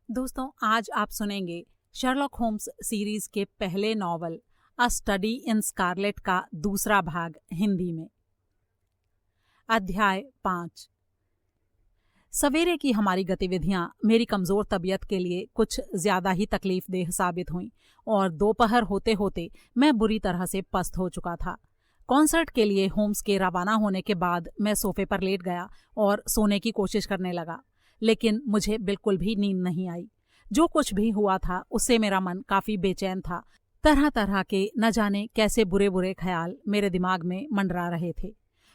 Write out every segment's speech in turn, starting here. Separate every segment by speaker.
Speaker 1: दोस्तों, आज आप सुनेंगे शर्लॉक होम्स सीरीज के पहले novel a study in scarlet का दूसरा भाग हिंदी में। अध्याय 5। सवेरे की हमारी गतिविधियां मेरी कमजोर तबीयत के लिए कुछ ज्यादा ही तकलीफदेह साबित हुईं और दोपहर होते होते मैं बुरी तरह से पस्त हो चुका था। कॉन्सर्ट के लिए होम्स के रवाना होने के बाद मैं सोफे पर लेट गया और सोने की कोशिश करने लगा, लेकिन मुझे बिल्कुल भी नींद नहीं आई। जो कुछ भी हुआ था उससे मेरा मन काफी बेचैन था। तरह तरह के न जाने कैसे बुरे बुरे ख्याल मेरे दिमाग में मंडरा रहे थे।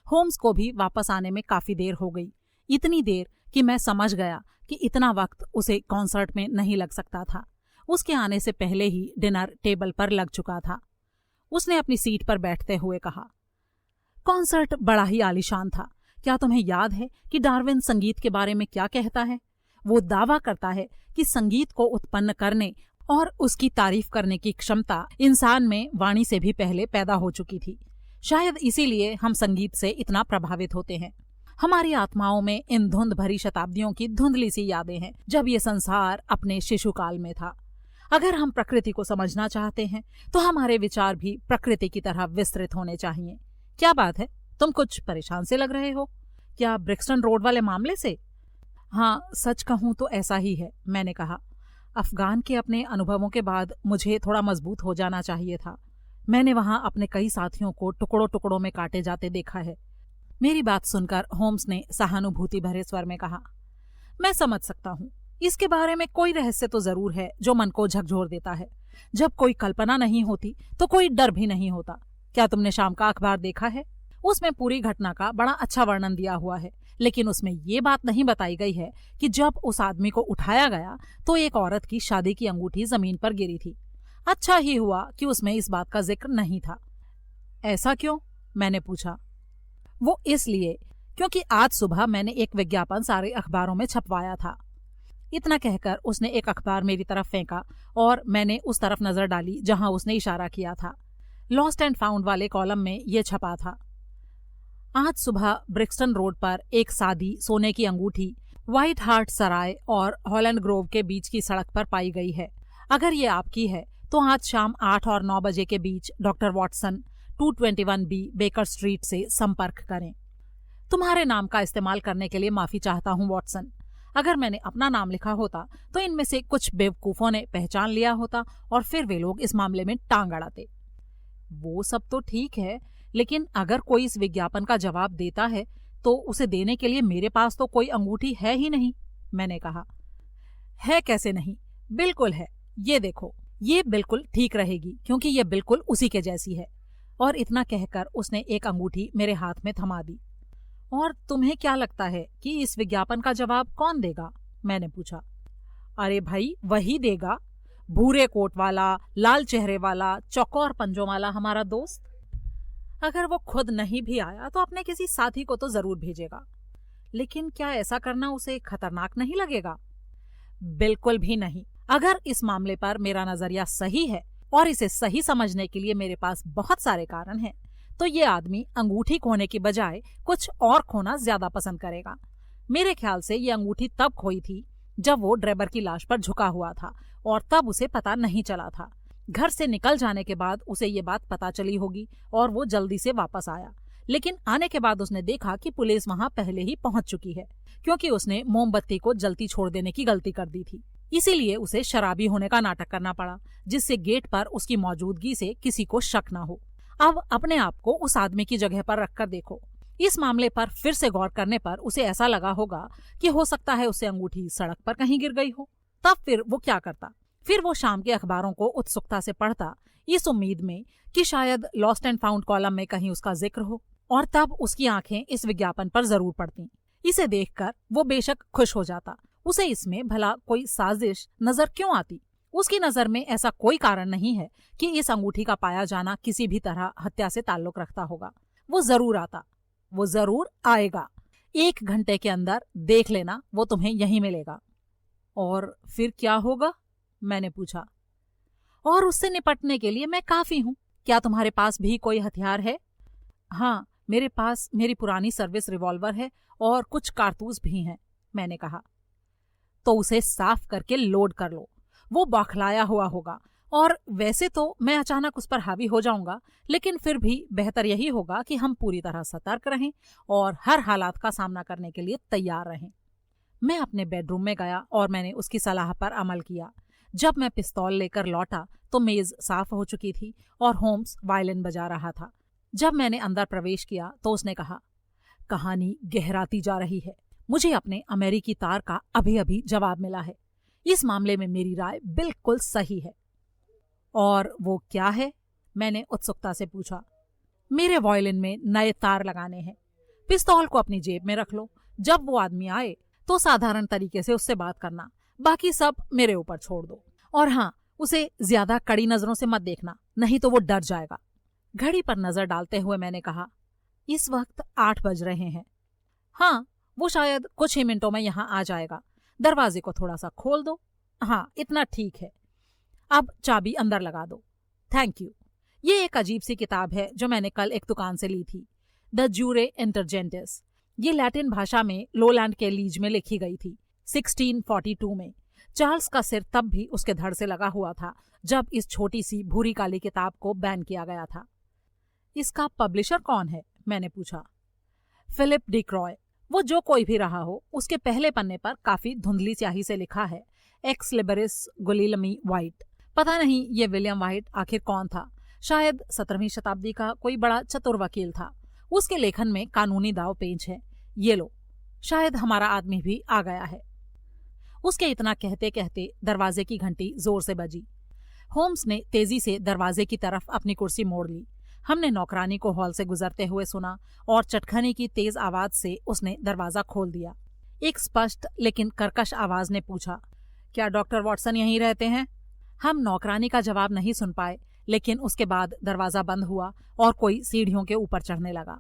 Speaker 1: होम्स को भी वापस आने में काफी देर हो गई, इतनी देर कि मैं समझ गया कि इतना वक्त उसे कॉन्सर्ट में नहीं लग सकता था। उसके आने से पहले ही डिनर टेबल पर लग चुका था। उसने अपनी सीट पर बैठते हुए कहा, कॉन्सर्ट बड़ा ही आलीशान था। क्या तुम्हें याद है कि डार्विन संगीत के बारे में क्या कहता है? वो दावा करता है कि संगीत को उत्पन्न करने और उसकी तारीफ करने की क्षमता इंसान में वाणी से भी पहले पैदा हो चुकी थी। शायद इसीलिए हम संगीत से इतना प्रभावित होते हैं। हमारी आत्माओं में इन धुंध भरी शताब्दियों की धुंधली सी यादें हैं जब ये संसार अपने शिशुकाल में था। अगर हम प्रकृति को समझना चाहते हैं तो हमारे विचार भी प्रकृति की तरह विस्तृत होने चाहिए। क्या बात है, तुम कुछ परेशान से लग रहे हो? क्या ब्रिक्सटन रोड वाले मामले से? हाँ, सच कहूं तो ऐसा ही है, मैंने कहा। अफगान के अपने अनुभवों के बाद मुझे थोड़ा मजबूत हो जाना चाहिए था। मैंने वहां अपने कई साथियों को टुकड़ों टुकड़ों में काटे जाते देखा है। मेरी बात सुनकर होम्स ने सहानुभूति भरे स्वर में कहा, मैं समझ सकता हूँ। इसके बारे में कोई रहस्य तो जरूर है जो मन को झकझोर देता है। जब कोई कल्पना नहीं होती तो कोई डर भी नहीं होता। क्या तुमने शाम का अखबार देखा है? उसमें पूरी घटना का बड़ा अच्छा वर्णन दिया हुआ है, लेकिन उसमें ये बात नहीं बताई गई है कि जब उस आदमी को उठाया गया तो एक औरत की शादी की अंगूठी जमीन पर गिरी थी। अच्छा ही हुआ कि उसमें इस बात का जिक्र नहीं था। ऐसा क्यों? मैंने पूछा। वो इसलिए क्योंकि आज सुबह मैंने एक विज्ञापन सारे अखबारों में छपवाया था। इतना कहकर उसने एक अखबार मेरी तरफ फेंका और मैंने उस तरफ नजर डाली जहां उसने इशारा किया था। लॉस्ट एंड फाउंड वाले कॉलम में ये छपा था, आज सुबह ब्रिक्सटन रोड पर एक सादी सोने की अंगूठी व्हाइट हार्ट सराय और हॉलैंड ग्रोव के बीच की सड़क पर पाई गई है। अगर ये आपकी है तो आज शाम 8 और 9 बजे के बीच doctor Watson 221B Baker Street से संपर्क करें। तुम्हारे नाम का इस्तेमाल करने के लिए माफी चाहता हूँ वॉटसन। अगर मैंने अपना नाम लिखा होता तो इनमें से कुछ बेवकूफों ने पहचान लिया होता और फिर वे लोग इस मामले में टांग अड़ाते। वो सब तो ठीक है, लेकिन अगर कोई इस विज्ञापन का जवाब देता है तो उसे देने के लिए मेरे पास तो कोई अंगूठी है ही नहीं, मैंने कहा। है कैसे नहीं, बिल्कुल है। ये देखो, ये बिल्कुल ठीक रहेगी क्योंकि ये बिल्कुल उसी के जैसी है। और इतना कहकर उसने एक अंगूठी मेरे हाथ में थमा दी। और तुम्हें क्या लगता है कि इस विज्ञापन का जवाब कौन देगा? मैंने पूछा। अरे भाई, वही देगा, भूरे कोट वाला, लाल चेहरे वाला, चौकोर पंजों वाला हमारा दोस्त। अगर वो खुद नहीं भी आया तो अपने किसी साथी को तो जरूर भेजेगा। लेकिन क्या ऐसा करना उसे खतरनाक नहीं लगेगा? बिल्कुल भी नहीं। अगर इस मामले पर मेरा नजरिया सही है और इसे सही समझने के लिए मेरे पास बहुत सारे कारण हैं, तो ये आदमी अंगूठी खोने की बजाय कुछ और खोना ज्यादा पसंद करेगा। मेरे ख्याल से ये अंगूठी तब खोई थी जब वो ड्रेबर की लाश पर झुका हुआ था और तब उसे पता नहीं चला था। घर से निकल जाने के बाद उसे ये बात पता चली होगी और वो जल्दी से वापस आया, लेकिन आने के बाद उसने देखा कि पुलिस वहां पहले ही पहुंच चुकी है क्योंकि उसने मोमबत्ती को जलती छोड़ देने की गलती कर दी थी। इसीलिए उसे शराबी होने का नाटक करना पड़ा, जिससे गेट पर उसकी मौजूदगी से किसी को शक न हो। अब अपने आप को उस आदमी की जगह पर रखकर देखो। इस मामले पर फिर से गौर करने पर उसे ऐसा लगा होगा कि हो सकता है उसे अंगूठी सड़क पर कहीं गिर गई हो। तब फिर वो क्या करता? फिर वो शाम के अखबारों को उत्सुकता से पढ़ता, इस उम्मीद में कि शायद लॉस्ट एंड फाउंड कॉलम में कहीं उसका जिक्र हो, और तब उसकी आंखें इस विज्ञापन पर जरूर पड़ती। इसे देखकर वो बेशक खुश हो जाता। उसे इसमें भला कोई साजिश नजर क्यों आती? उसकी नजर में ऐसा कोई कारण नहीं है कि इस अंगूठी का पाया जाना किसी भी तरह हत्या से ताल्लुक रखता होगा। वो जरूर आता, वो जरूर आएगा। 1 घंटे के अंदर देख लेना, वो तुम्हें यहीं मिलेगा। और फिर क्या होगा? मैंने पूछा। और उससे निपटने के लिए मैं काफी हूँ। क्या तुम्हारे पास भी कोई हथियार है? हाँ, मेरे पास मेरी पुरानी सर्विस रिवॉल्वर है और कुछ कारतूस भी हैं, मैंने कहा। तो उसे साफ करके लोड कर लो। वो बौखलाया हुआ होगा, और वैसे तो मैं अचानक उस पर हावी हो जाऊंगा, लेकिन फिर भी बेहतर यही होगा कि हम पूरी तरह सतर्क रहें और हर हालात का सामना करने के लिए तैयार रहें। मैं अपने बेडरूम में गया और मैंने उसकी सलाह पर अमल किया। जब मैं पिस्तौल लेकर लौटा तो मेज साफ हो चुकी थी और होम्स वायलिन बजा रहा था। जब मैंने अंदर प्रवेश किया तो उसने कहा, कहानी गहराती जा रही है। मुझे अपने अमेरिकी तार का अभी अभी जवाब मिला है। इस मामले में मेरी राय बिल्कुल सही है। और वो क्या है? मैंने उत्सुकता से पूछा। मेरे वायलिन में नए तार लगाने हैं। पिस्तौल को अपनी जेब में रख लो। जब वो आदमी आए तो साधारण तरीके से उससे बात करना, बाकी सब मेरे ऊपर छोड़ दो। और हाँ, उसे ज्यादा कड़ी नजरों से मत देखना, नहीं तो वो डर जाएगा। घड़ी पर नजर डालते हुए मैंने कहा, इस वक्त 8 बज रहे हैं। हाँ, वो शायद कुछ ही मिनटों में यहाँ आ जाएगा। दरवाजे को थोड़ा सा खोल दो। हाँ, इतना ठीक है। अब चाबी अंदर लगा दो। Thank you. ये एक अजीब सी किताब है जो मैंने कल एक दुकान से ली थी, द जूरे इंटरजेंटिस। ये लैटिन भाषा में लोलैंड के लीज में लिखी गई थी 1642 में। चार्ल्स का सिर तब भी उसके धड़ से लगा हुआ था जब इस छोटी सी भूरी काली किताब को बैन किया गया था। इसका पब्लिशर कौन है? मैंने पूछा। फिलिप डिक्रॉय। वो जो कोई भी रहा हो, उसके पहले पन्ने पर काफी धुंधली स्याही से लिखा है, एक्स लिबरिस गुलिलमी वाइट। पता नहीं ये विलियम वाइट आखिर कौन था। शायद 17वीं शताब्दी का कोई बड़ा चतुर वकील था। उसके लेखन में कानूनी दाव पेंच है। ये लो, शायद हमारा आदमी भी आ गया है। उसके इतना कहते कहते दरवाजे की घंटी जोर से बजी। होम्स ने तेजी से दरवाजे की तरफ अपनी कुर्सी मोड़ ली। हमने नौकरानी को हॉल से गुजरते हुए सुना और चटखने की तेज आवाज से उसने दरवाजा खोल दिया। एक स्पष्ट लेकिन कर्कश आवाज ने पूछा, क्या डॉक्टर वॉटसन यहीं रहते हैं? हम नौकरानी का जवाब नहीं सुन पाए, लेकिन उसके बाद दरवाजा बंद हुआ और कोई सीढ़ियों के ऊपर चढ़ने लगा।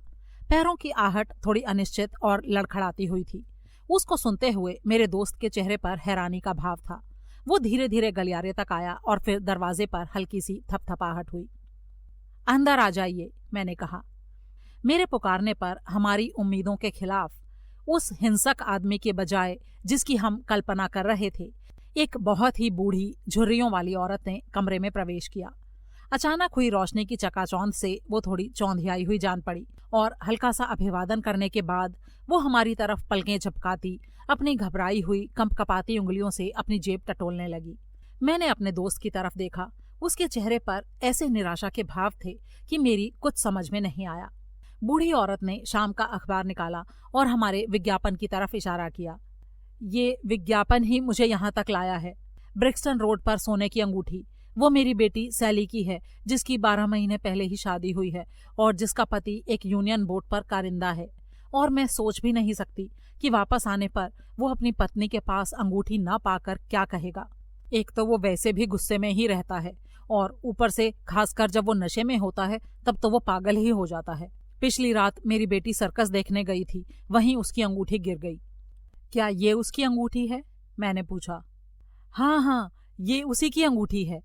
Speaker 1: पैरों की आहट थोड़ी अनिश्चित और लड़खड़ाती हुई थी। उसको सुनते हुए मेरे दोस्त के चेहरे पर हैरानी का भाव था। वो धीरे धीरे गलियारे तक आया और फिर दरवाजे पर हल्की सी थपथपाहट हुई। अंदर आ जाइए, मैंने कहा। मेरे पुकारने पर हमारी उम्मीदों के खिलाफ उस हिंसक आदमी के बजाय जिसकी हम कल्पना कर रहे थे, एक बहुत ही बूढ़ी झुर्रियों वाली औरत ने कमरे में प्रवेश किया। अचानक हुई रोशनी की चकाचौंध से वो थोड़ी चौंधियाई हुई जान पड़ी और हल्का सा अभिवादन करने के बाद वो हमारी तरफ पलकें झपकाती अपनी घबराई हुई कंपकपाती उंगलियों से अपनी जेब टटोलने लगी। मैंने अपने दोस्त की तरफ देखा। उसके चेहरे पर ऐसे निराशा के भाव थे कि मेरी कुछ समझ में नहीं आया। बूढ़ी औरत ने शाम का अखबार निकाला और हमारे विज्ञापन की तरफ इशारा किया। ये विज्ञापन ही मुझे यहाँ तक लाया है। ब्रिक्सटन रोड पर सोने की अंगूठी, वो मेरी बेटी सैली की है, जिसकी 12 महीने पहले ही शादी हुई है और जिसका पति एक यूनियन बोट पर कारिंदा है। और मैं सोच भी नहीं सकती कि वापस आने पर वो अपनी पत्नी के पास अंगूठी न पाकर क्या कहेगा। एक तो वो वैसे भी गुस्से में ही रहता है और ऊपर से खासकर जब वो नशे में होता है तब तो वो पागल ही हो जाता है। पिछली रात मेरी बेटी सर्कस देखने गई थी, वहीं उसकी अंगूठी गिर गई। क्या ये उसकी अंगूठी है? मैंने पूछा। हाँ, ये उसी की अंगूठी है।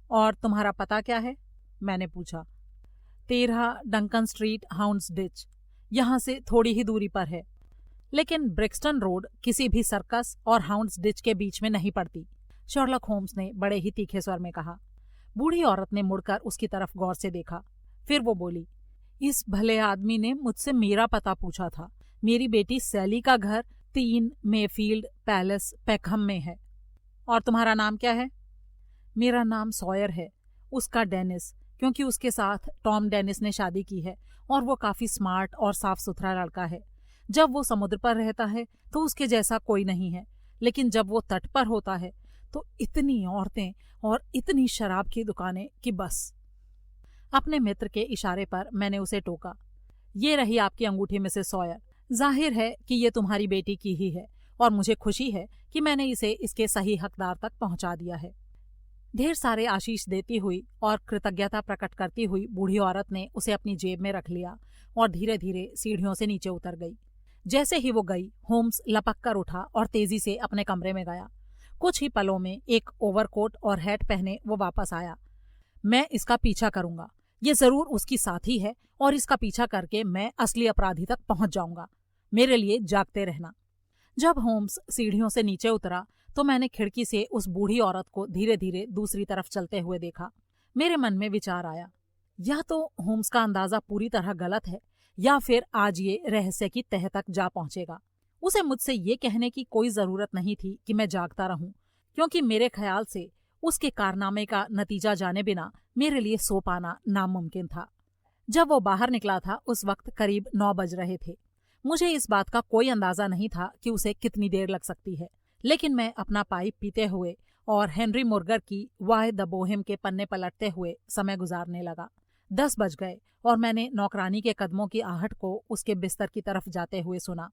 Speaker 1: और तुम्हारा पता क्या है? मैंने पूछा। 13 डंकन स्ट्रीट, हाउंड्स डिच। यहाँ से थोड़ी ही दूरी पर है, लेकिन ब्रिक्सटन रोड किसी भी सर्कस और हाउंड्स डिच के बीच में नहीं पड़ती, शर्लक होम्स ने बड़े ही तीखे स्वर में कहा। बूढ़ी औरत ने मुड़कर उसकी तरफ गौर से देखा। फिर वो बोली, इस भले आदमी ने मुझसे मेरा पता पूछा था। मेरी बेटी सैली का घर 3 मेफील्ड पैलेस, पेकहम में है। और तुम्हारा नाम क्या है? मेरा नाम सॉयर है, उसका डेनिस, क्योंकि उसके साथ टॉम डेनिस ने शादी की है और वो काफी स्मार्ट और साफ सुथरा लड़का है। जब वो समुद्र पर रहता है तो उसके जैसा कोई नहीं है, लेकिन जब वो तट पर होता है तो इतनी औरतें और इतनी शराब की दुकानें कि बस। अपने मित्र के इशारे पर मैंने उसे टोका। ये रही आपकी अंगूठी मिसेस सॉयर। जाहिर है कि ये तुम्हारी बेटी की ही है और मुझे खुशी है कि मैंने इसे इसके सही हकदार तक पहुंचा दिया है। ढेर सारे आशीष देती हुई और कृतज्ञता प्रकट करती हुई बूढ़ी औरत ने उसे अपनी जेब में रख लिया और धीरे धीरे सीढ़ियों से नीचे उतर गई। जैसे ही वो गई, होम्स लपक कर उठा और तेजी से अपने कमरे में गया। कुछ ही पलों में एक ओवरकोट और हैट पहने वो वापस आया। मैं इसका पीछा करूंगा, ये जरूर उसकी साथी है और इसका पीछा करके मैं असली अपराधी तक पहुंच जाऊंगा। मेरे लिए जागते रहना। जब होम्स सीढ़ियों से नीचे उतरा तो मैंने खिड़की से उस बूढ़ी औरत को धीरे धीरे दूसरी तरफ चलते हुए देखा। मेरे मन में विचार आया, या तो होम्स का अंदाजा पूरी तरह गलत है या फिर आज ये रहस्य की तह तक जा पहुंचेगा। उसे मुझसे ये कहने की कोई जरूरत नहीं थी कि मैं जागता रहूं, क्योंकि मेरे ख्याल से उसके कारनामे का नतीजा जाने बिना मेरे लिए सो पाना नामुमकिन था। जब वो बाहर निकला था उस वक्त करीब 9 बज रहे थे। मुझे इस बात का कोई अंदाजा नहीं था कि उसे कितनी देर लग सकती है, लेकिन मैं अपना पाइप पीते हुए और हेनरी मुर्गर की वाय द बोहेम के पन्ने पलटते हुए समय गुजारने लगा। 10 बज गए और मैंने नौकरानी के कदमों की आहट को उसके बिस्तर की तरफ जाते हुए सुना।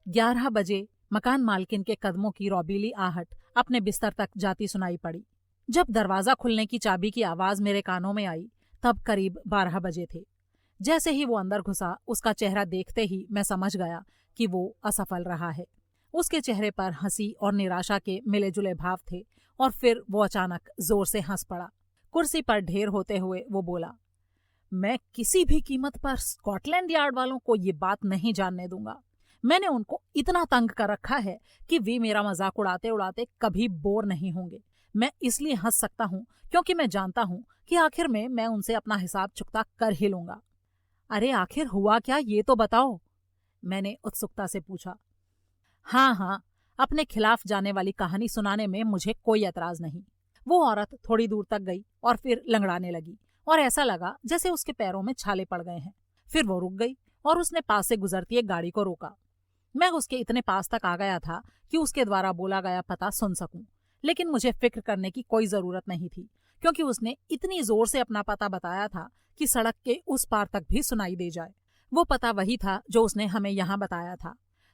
Speaker 1: 11 बजे मकान मालकिन के कदमों की रौबीली आहट अपने बिस्तर तक जाती सुनाई पड़ी। जब दरवाजा खुलने की चाबी की आवाज मेरे कानों में आई तब करीब 12 बजे थे। जैसे ही वो अंदर घुसा उसका चेहरा देखते ही मैं समझ गया कि वो असफल रहा है। उसके चेहरे पर हंसी और निराशा के मिले जुले भाव थे और फिर वो अचानक जोर से हंस पड़ा। कुर्सी पर ढेर होते हुए वो बोला, मैं किसी भी कीमत पर स्कॉटलैंड यार्ड वालों को ये बात नहीं जानने दूंगा। मैंने उनको इतना तंग कर रखा है कि वे मेरा मजाक उड़ाते उड़ाते कभी बोर नहीं होंगे। मैं इसलिए हंस सकता हूँ क्योंकि मैं जानता हूँ कि आखिर में मैं उनसे अपना हिसाब चुकता कर ही लूंगा। अरे आखिर हुआ क्या ये तो बताओ, मैंने उत्सुकता से पूछा। हाँ, अपने खिलाफ जाने वाली कहानी सुनाने में मुझे कोई एतराज नहीं। वो औरत थोड़ी दूर तक गई और फिर लंगड़ाने लगी और ऐसा लगा जैसे उसके पैरों में छाले पड़ गए हैं। फिर वो रुक गई और उसने पास से गुजरती एक गाड़ी को रोका। मैं उसके इतने पास तक आ गया था कि उसके द्वारा बोला गया पता सुन सकूं, लेकिन मुझे फिक्र करने की कोई जरूरत नहीं थी क्योंकि उसने इतनी जोर से अपना पता बताया था कि सड़क के उस पार तक भी सुनाई दे जाए। वो पता वही था जो उसने हमें यहाँ बताया था,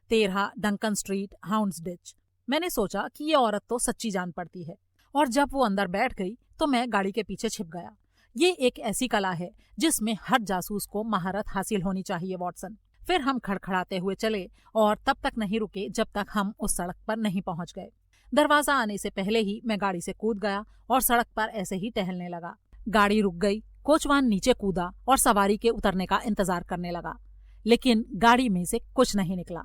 Speaker 1: 13 डंकन स्ट्रीट, हाउंड्सडिच। मैंने सोचा कि ये औरत तो सच्ची जान पड़ती है और जब वो अंदर बैठ गई तो मैं गाड़ी के पीछे छिप गया। ये एक ऐसी कला है जिसमें हर जासूस को महारत हासिल होनी चाहिए, वॉटसन। फिर हम खड़खड़ाते हुए चले और तब तक नहीं रुके जब तक हम उस सड़क पर नहीं पहुंच गए। दरवाजा आने से पहले ही मैं गाड़ी से कूद गया और सड़क पर ऐसे ही टहलने लगा। गाड़ी रुक गई, कोचवान नीचे कूदा और सवारी के उतरने का इंतजार करने लगा, लेकिन गाड़ी में से कुछ नहीं निकला।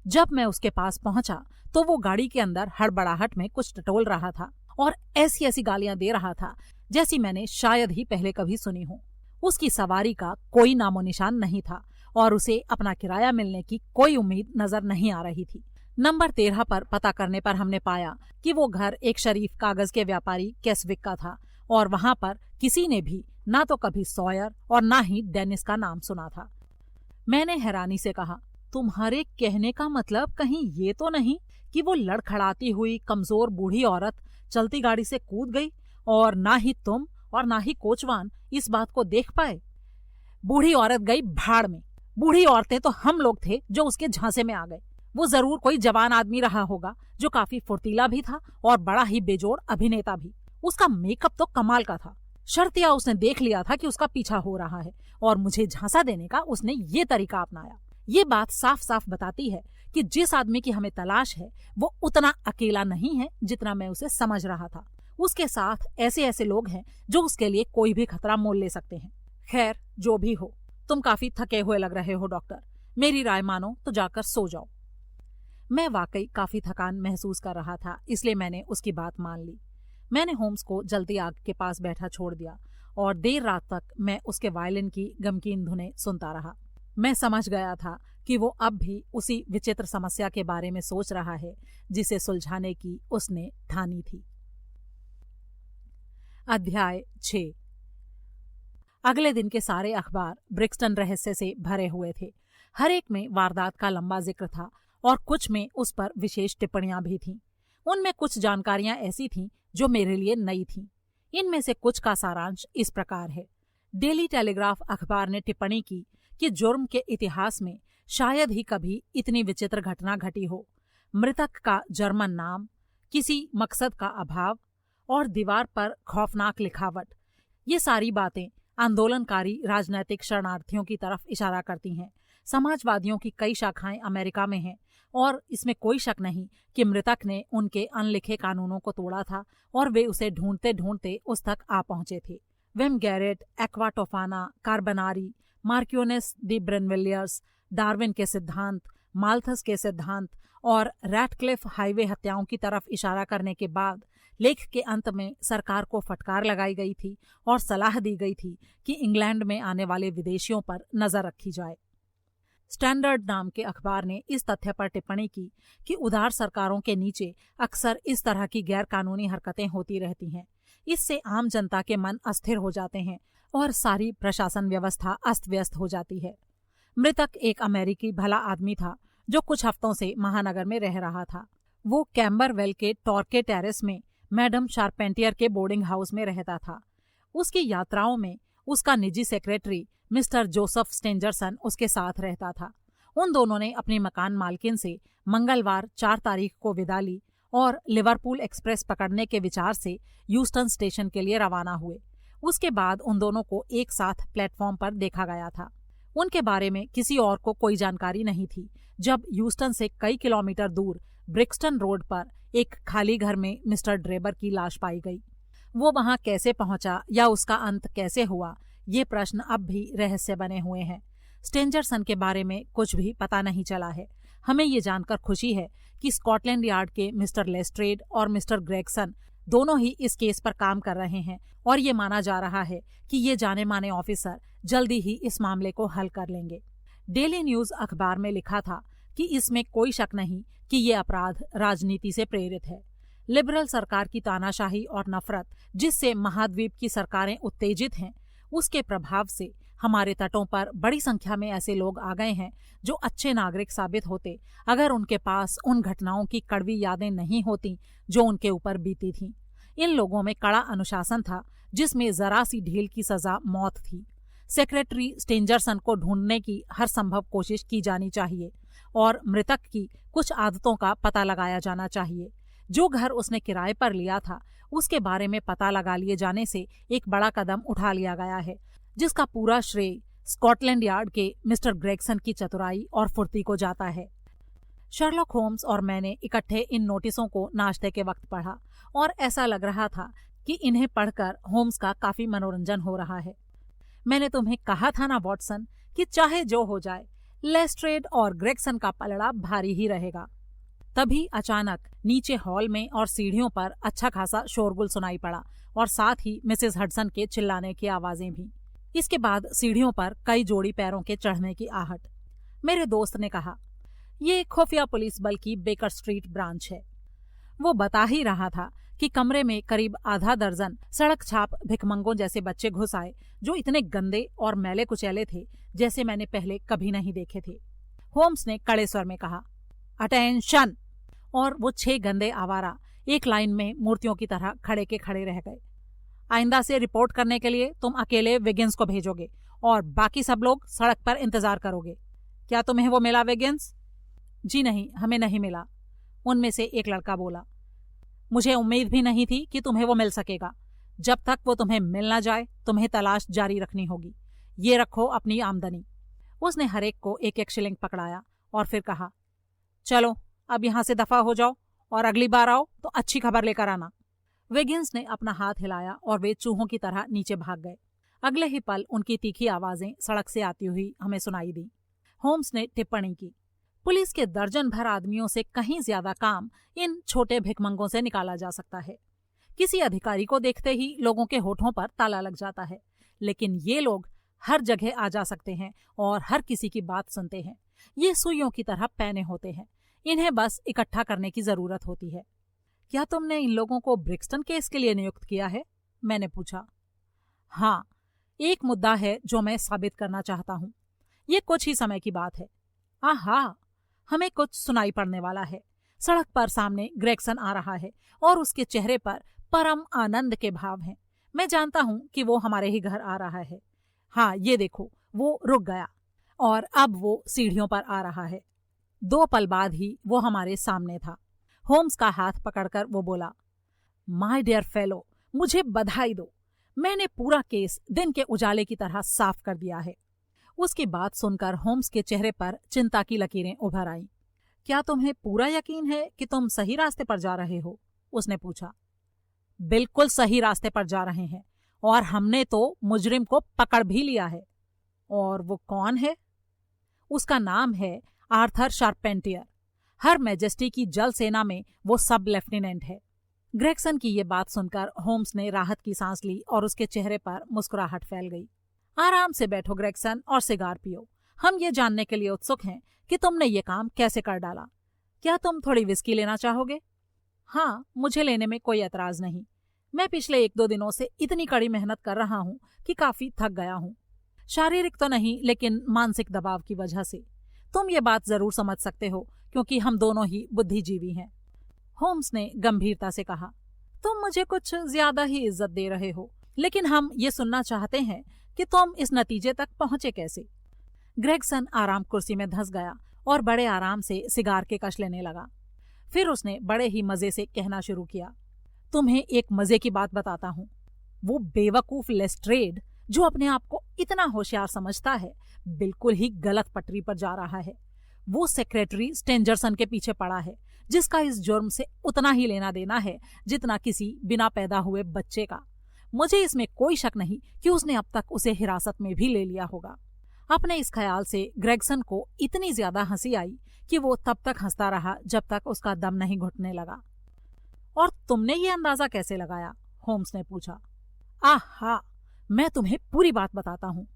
Speaker 1: जब मैं उसके पास पहुंचा तो वो गाड़ी के अंदर हड़बड़ाहट में कुछ टटोल रहा था और ऐसी ऐसी गालियां दे रहा था जैसी मैंने शायद ही पहले कभी सुनी हो। उसकी सवारी का कोई नामो निशान नहीं था और उसे अपना किराया मिलने की कोई उम्मीद नजर नहीं आ रही थी। नंबर 13 पर पता करने पर हमने पाया कि वो घर एक शरीफ कागज के व्यापारी कैसविक का था और वहां पर किसी ने भी ना तो कभी सॉयर और ना ही डेनिस का नाम सुना था। मैंने हैरानी से कहा, तुम्हारे कहने का मतलब कहीं ये तो नहीं कि वो लड़खड़ाती हुई कमजोर बूढ़ी औरत चलती गाड़ी से कूद गई और ना ही तुम और ना ही कोचवान इस बात को देख पाए? बूढ़ी औरत गई भाड़ में। बूढ़ी औरतें तो हम लोग थे जो उसके झांसे में आ गए। वो जरूर कोई जवान आदमी रहा होगा जो काफी फुर्तीला भी था और बड़ा ही बेजोड़ अभिनेता भी। उसका मेकअप तो कमाल का था। शर्तिया उसने देख लिया था कि उसका पीछा हो रहा है और मुझे झांसा देने का उसने ये तरीका अपनाया। ये बात साफ साफ बताती है कि जिस आदमी की हमें तलाश है वो उतना अकेला नहीं है जितना मैं उसे समझ रहा था। उसके साथ ऐसे ऐसे लोग हैं जो उसके लिए कोई भी खतरा मोल ले सकते हैं। खैर, जो भी हो, तुम काफी थके हुए लग रहे हो डॉक्टर। मेरी राय मानो तो जाकर सो जाओ। मैं वाकई काफी थकान महसूस कर रहा था, इसलिए मैंने उसकी बात मान ली। मैंने होम्स को जलती आग के पास बैठा छोड़ दिया और देर रात तक मैं उसके वायलिन की गमकीन धुनें सुनता रहा। मैं समझ गया था कि वो अब भी उसी विचित्र समस्या के बारे में सोच रहा है जिसे सुलझाने की उसने ठानी थी। अध्याय 6। अगले दिन के सारे अखबार ब्रिक्सटन रहस्य से भरे हुए थे। हर एक में वारदात का लंबा जिक्र था और कुछ में उस पर विशेष टिप्पणियां भी थीं। उनमें कुछ जानकारियां ऐसी थीं जो मेरे लिए नई थीं। इनमें से कुछ का सारांश इस प्रकार है। डेली टेलीग्राफ अखबार ने टिप्पणी की कि जुर्म के इतिहास में शायद ही कभी इतनी विचित्र घटना घटी हो। मृतक का जर्मन नाम, किसी मकसद का अभाव और दीवार पर खौफनाक लिखावट, ये सारी बातें आंदोलनकारी राजनैतिक शरणार्थियों की तरफ इशारा करती हैं। समाजवादियों की कई शाखाएं अमेरिका में हैं और इसमें कोई शक नहीं कि मृतक ने उनके अनलिखे कानूनों को तोड़ा था और वे उसे ढूंढते ढूंढते उस तक आ पहुंचे थे। विम गैरेट, एक्वा टोफाना, कार्बनारी, मार्क्यूनेस दी ब्रेनविलियर्स, डार्विन के सिद्धांत, माल्थस के सिद्धांत और रैटक्लिफ हाईवे हत्याओं की तरफ इशारा करने के बाद लेख के अंत में सरकार को फटकार लगाई गई थी और सलाह दी गई थी कि इंग्लैंड में आने वाले विदेशियों पर नजर रखी जाए। स्टैंडर्ड नाम के अखबार ने इस तथ्य पर टिप्पणी की कि उदार सरकारों के नीचे अक्सर इस तरह की गैरकानूनी हरकतें होती रहती हैं। इससे आम जनता के मन अस्थिर हो जाते हैं और सारी प्रशासन व्यवस्था अस्त व्यस्त हो जाती है। मृतक एक अमेरिकी भला आदमी था जो कुछ हफ्तों से महानगर में रह रहा था। वो कैम्बरवेल के टॉर्के टेरेस में मैडम शार्पेंटियर के बोर्डिंग हाउस में रहता था। उसकी यात्राओं में उसका निजी सेक्रेटरी मिस्टर जोसेफ स्टेंजरसन उसके साथ रहता था। उन दोनों ने अपनी मकान मालकिन से मंगलवार 4 तारीख को विदा ली और लिवरपूल एक्सप्रेस पकड़ने के विचार से ह्यूस्टन स्टेशन के लिए रवाना हुए। उसके बाद उन दोनों को एक साथ प्लेटफॉर्म पर देखा गया था। उनके बारे में किसी और को कोई जानकारी नहीं थी जब ह्यूस्टन से कई किलोमीटर दूर ब्रिक्सटन रोड पर एक खाली घर में मिस्टर ड्रेबर की लाश पाई गई। वो वहां कैसे पहुंचा या उसका अंत कैसे हुआ, ये प्रश्न अब भी रहस्य बने हुए हैं। स्टेंजरसन के बारे में कुछ भी पता नहीं चला है। हमें ये जानकर खुशी है कि स्कॉटलैंड यार्ड के मिस्टर लेस्ट्रेड और मिस्टर ग्रेगसन दोनों ही इस केस पर काम कर रहे हैं और ये माना जा रहा है कि ये जाने माने ऑफिसर जल्दी ही इस मामले को हल कर लेंगे। डेली न्यूज अखबार में लिखा था कि इसमें कोई शक नहीं कि ये अपराध राजनीति से प्रेरित है। लिबरल सरकार की तानाशाही और नफरत जिससे महाद्वीप की सरकारें उत्तेजित हैं, उसके प्रभाव से हमारे तटों पर बड़ी संख्या में ऐसे लोग आ गए हैं जो अच्छे नागरिक साबित होते अगर उनके पास उन घटनाओं की कड़वी यादें नहीं होती जो उनके ऊपर बीती थीं। इन लोगों में कड़ा अनुशासन था जिसमें जरा सी ढील की सजा मौत थी। सेक्रेटरी स्टेंजरसन को ढूंढने की हर संभव कोशिश की जानी चाहिए और मृतक की कुछ आदतों का पता लगाया जाना चाहिए। जो घर उसने किराए पर लिया था उसके बारे में पता लगा लिए जाने से एक बड़ा कदम उठा लिया गया है, जिसका पूरा श्रेय स्कॉटलैंड यार्ड के मिस्टर ग्रेगसन की चतुराई और फुर्ती को जाता है। शर्लॉक होम्स और मैंने इकट्ठे इन नोटिसों को नाश्ते के वक्त पढ़ा और ऐसा लग रहा था कि इन्हें पढ़कर होम्स का काफी मनोरंजन हो रहा है। मैंने तुम्हें कहा था ना वॉटसन कि चाहे जो हो जाए लेस्ट्रेड और ग्रेगसन का पलड़ा भारी ही रहेगा। तभी अचानक नीचे हॉल में और सीढ़ियों पर अच्छा खासा शोरगुल सुनाई पड़ा और साथ ही मिसेस हडसन के चिल्लाने की आवाजें भी। इसके बाद सीढ़ियों पर कई जोड़ी पैरों के चढ़ने की आहट। मेरे दोस्त ने कहा, ये खुफिया पुलिस बल की बेकर स्ट्रीट ब्रांच है। वो बता ही रहा था कि कमरे में करीब आधा दर्जन सड़क छाप भिखमंगों जैसे बच्चे घुस आए जो इतने गंदे और मैले कुचैले थे जैसे मैंने पहले कभी नहीं देखे थे। होम्स ने कड़े स्वर में कहा, अटेंशन, और वो 6 गंदे आवारा एक लाइन में मूर्तियों की तरह खड़े के खड़े रह गए। आइंदा से रिपोर्ट करने के लिए तुम अकेले विगिंस को भेजोगे और बाकी सब लोग सड़क पर इंतजार करोगे। क्या तुम्हें वो मिला विगिंस? जी नहीं, हमें नहीं मिला, उनमें से एक लड़का बोला। मुझे उम्मीद भी नहीं थी कि तुम्हें वो मिल सकेगा। जब तक वो तुम्हें मिल ना जाए तुम्हें तलाश जारी रखनी होगी। ये रखो अपनी आमदनी। उसने हरेक को 1-1 शिलिंग पकड़ाया और फिर कहा, चलो अब यहां से दफा हो जाओ और अगली बार आओ तो अच्छी खबर लेकर आना। विगिंस ने अपना हाथ हिलाया और वे चूहों की तरह नीचे भाग गए। अगले ही पल उनकी तीखी आवाजें सड़क से आती हुई हमें सुनाई दी। होम्स ने टिप्पणी की, पुलिस के दर्जन भर आदमियों से कहीं ज्यादा काम इन छोटे भिखमंगों से निकाला जा सकता है। किसी अधिकारी को देखते ही लोगों के होठों पर ताला लग जाता है, लेकिन ये लोग हर जगह आ जा सकते हैं और हर किसी की बात सुनते हैं। ये सुइयों की तरह पैने होते हैं, इन्हें बस इकट्ठा करने की जरूरत होती है। क्या तुमने इन लोगों को ब्रिक्सटन केस के लिए नियुक्त किया है? मैंने पूछा। हाँ, एक मुद्दा है जो मैं साबित करना चाहता हूँ। ये कुछ ही समय की बात है। आहा, हमें कुछ सुनाई पड़ने वाला है। सड़क पर सामने ग्रेगसन आ रहा है और उसके चेहरे पर परम आनंद के भाव हैं। मैं जानता हूं कि वो हमारे ही घर आ रहा है। हाँ, ये देखो, वो रुक गया और अब वो सीढ़ियों पर आ रहा है। 2 पल बाद ही वो हमारे सामने था। होम्स का हाथ पकड़कर वो बोला, माय डियर फेलो, मुझे बधाई दो। मैंने पूरा केस दिन के उजाले की तरह साफ कर दिया है। उसकी बात सुनकर होम्स के चेहरे पर चिंता की लकीरें उभर आईं। क्या तुम्हें पूरा यकीन है कि तुम सही रास्ते पर जा रहे हो? उसने पूछा। बिल्कुल सही रास्ते पर जा रहे हैं और हमने तो मुजरिम को पकड़ भी लिया है। और वो कौन है? उसका नाम है आर्थर शार्पेंटियर। हर मैजेस्टी की जल सेना में वो सब लेफ्टिनेंट है। ग्रेगसन की ये बात सुनकर होम्स ने राहत की सांस ली और उसके चेहरे पर मुस्कुराहट फैल गई। आराम से बैठो ग्रेगसन और सिगार पियो। हम ये जानने के लिए उत्सुक हैं कि तुमने ये काम कैसे कर डाला। क्या तुम थोड़ी विस्की लेना चाहोगे? हाँ, मुझे लेने में कोई एतराज नहीं। मैं पिछले 1-2 दिनों से इतनी कड़ी मेहनत कर रहा हूँ कि काफी थक गया हूँ। शारीरिक तो नहीं, लेकिन मानसिक दबाव की वजह से। तुम ये बात जरूर समझ सकते हो क्योंकि हम दोनों ही बुद्धिजीवी हैं। होम्स ने गंभीरता से कहा, तुम मुझे कुछ ज्यादा ही इज्जत दे रहे हो, लेकिन हम ये सुनना चाहते हैं कि तुम इस नतीजे तक पहुंचे कैसे। ग्रेगसन आराम कुर्सी में धंस गया और बड़े आराम से सिगार के कश लेने लगा। फिर उसने बड़े ही मजे से कहना शुरू किया, तुम्हें एक मजे की बात बताता हूँ। वो बेवकूफ लेस्ट्रेड जो अपने आप को इतना होशियार समझता है, बिल्कुल ही गलत पटरी पर जा रहा है। वो सेक्रेटरी स्टेंजरसन के पीछे पड़ा है, जिसका इस जुर्म से उतना ही लेना देना है जितना किसी बिना पैदा हुए बच्चे का। मुझे इसमें कोई शक नहीं कि उसने अब तक उसे हिरासत में भी ले लिया होगा। अपने इस ख्याल से ग्रेगसन को इतनी ज्यादा हंसी आई कि वो तब तक हंसता रहा जब तक उसका दम नहीं घुटने लगा। और तुमने ये अंदाजा कैसे लगाया? होम्स ने पूछा। आहा, मैं तुम्हें पूरी बात बताता हूँ,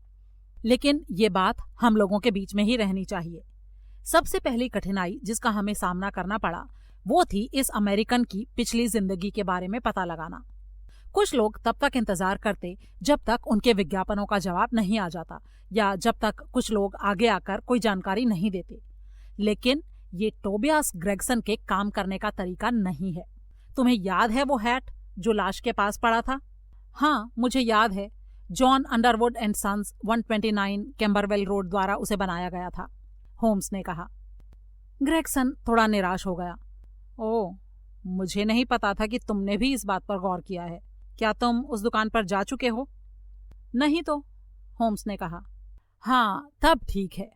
Speaker 1: लेकिन ये बात हम लोगों के बीच में ही रहनी चाहिए। सबसे पहली कठिनाई जिसका हमें सामना करना पड़ा वो थी इस अमेरिकन की पिछली जिंदगी के बारे में पता लगाना। कुछ लोग तब तक इंतजार करते जब तक उनके विज्ञापनों का जवाब नहीं आ जाता, या जब तक कुछ लोग आगे आकर कोई जानकारी नहीं देते। लेकिन ये टोबियास ग्रेगसन के काम करने का तरीका नहीं है। तुम्हें याद है वो हैट जो लाश के पास पड़ा था? हाँ, मुझे याद है। John Underwood and Sons 129 Camberwell Road द्वारा उसे बनाया गया था, होम्स ने कहा। ग्रेगसन थोड़ा निराश हो गया। ओह, मुझे नहीं पता था कि तुमने भी इस बात पर गौर किया है। क्या तुम उस दुकान पर जा चुके हो? नहीं तो, होम्स ने कहा। हाँ, तब ठीक है।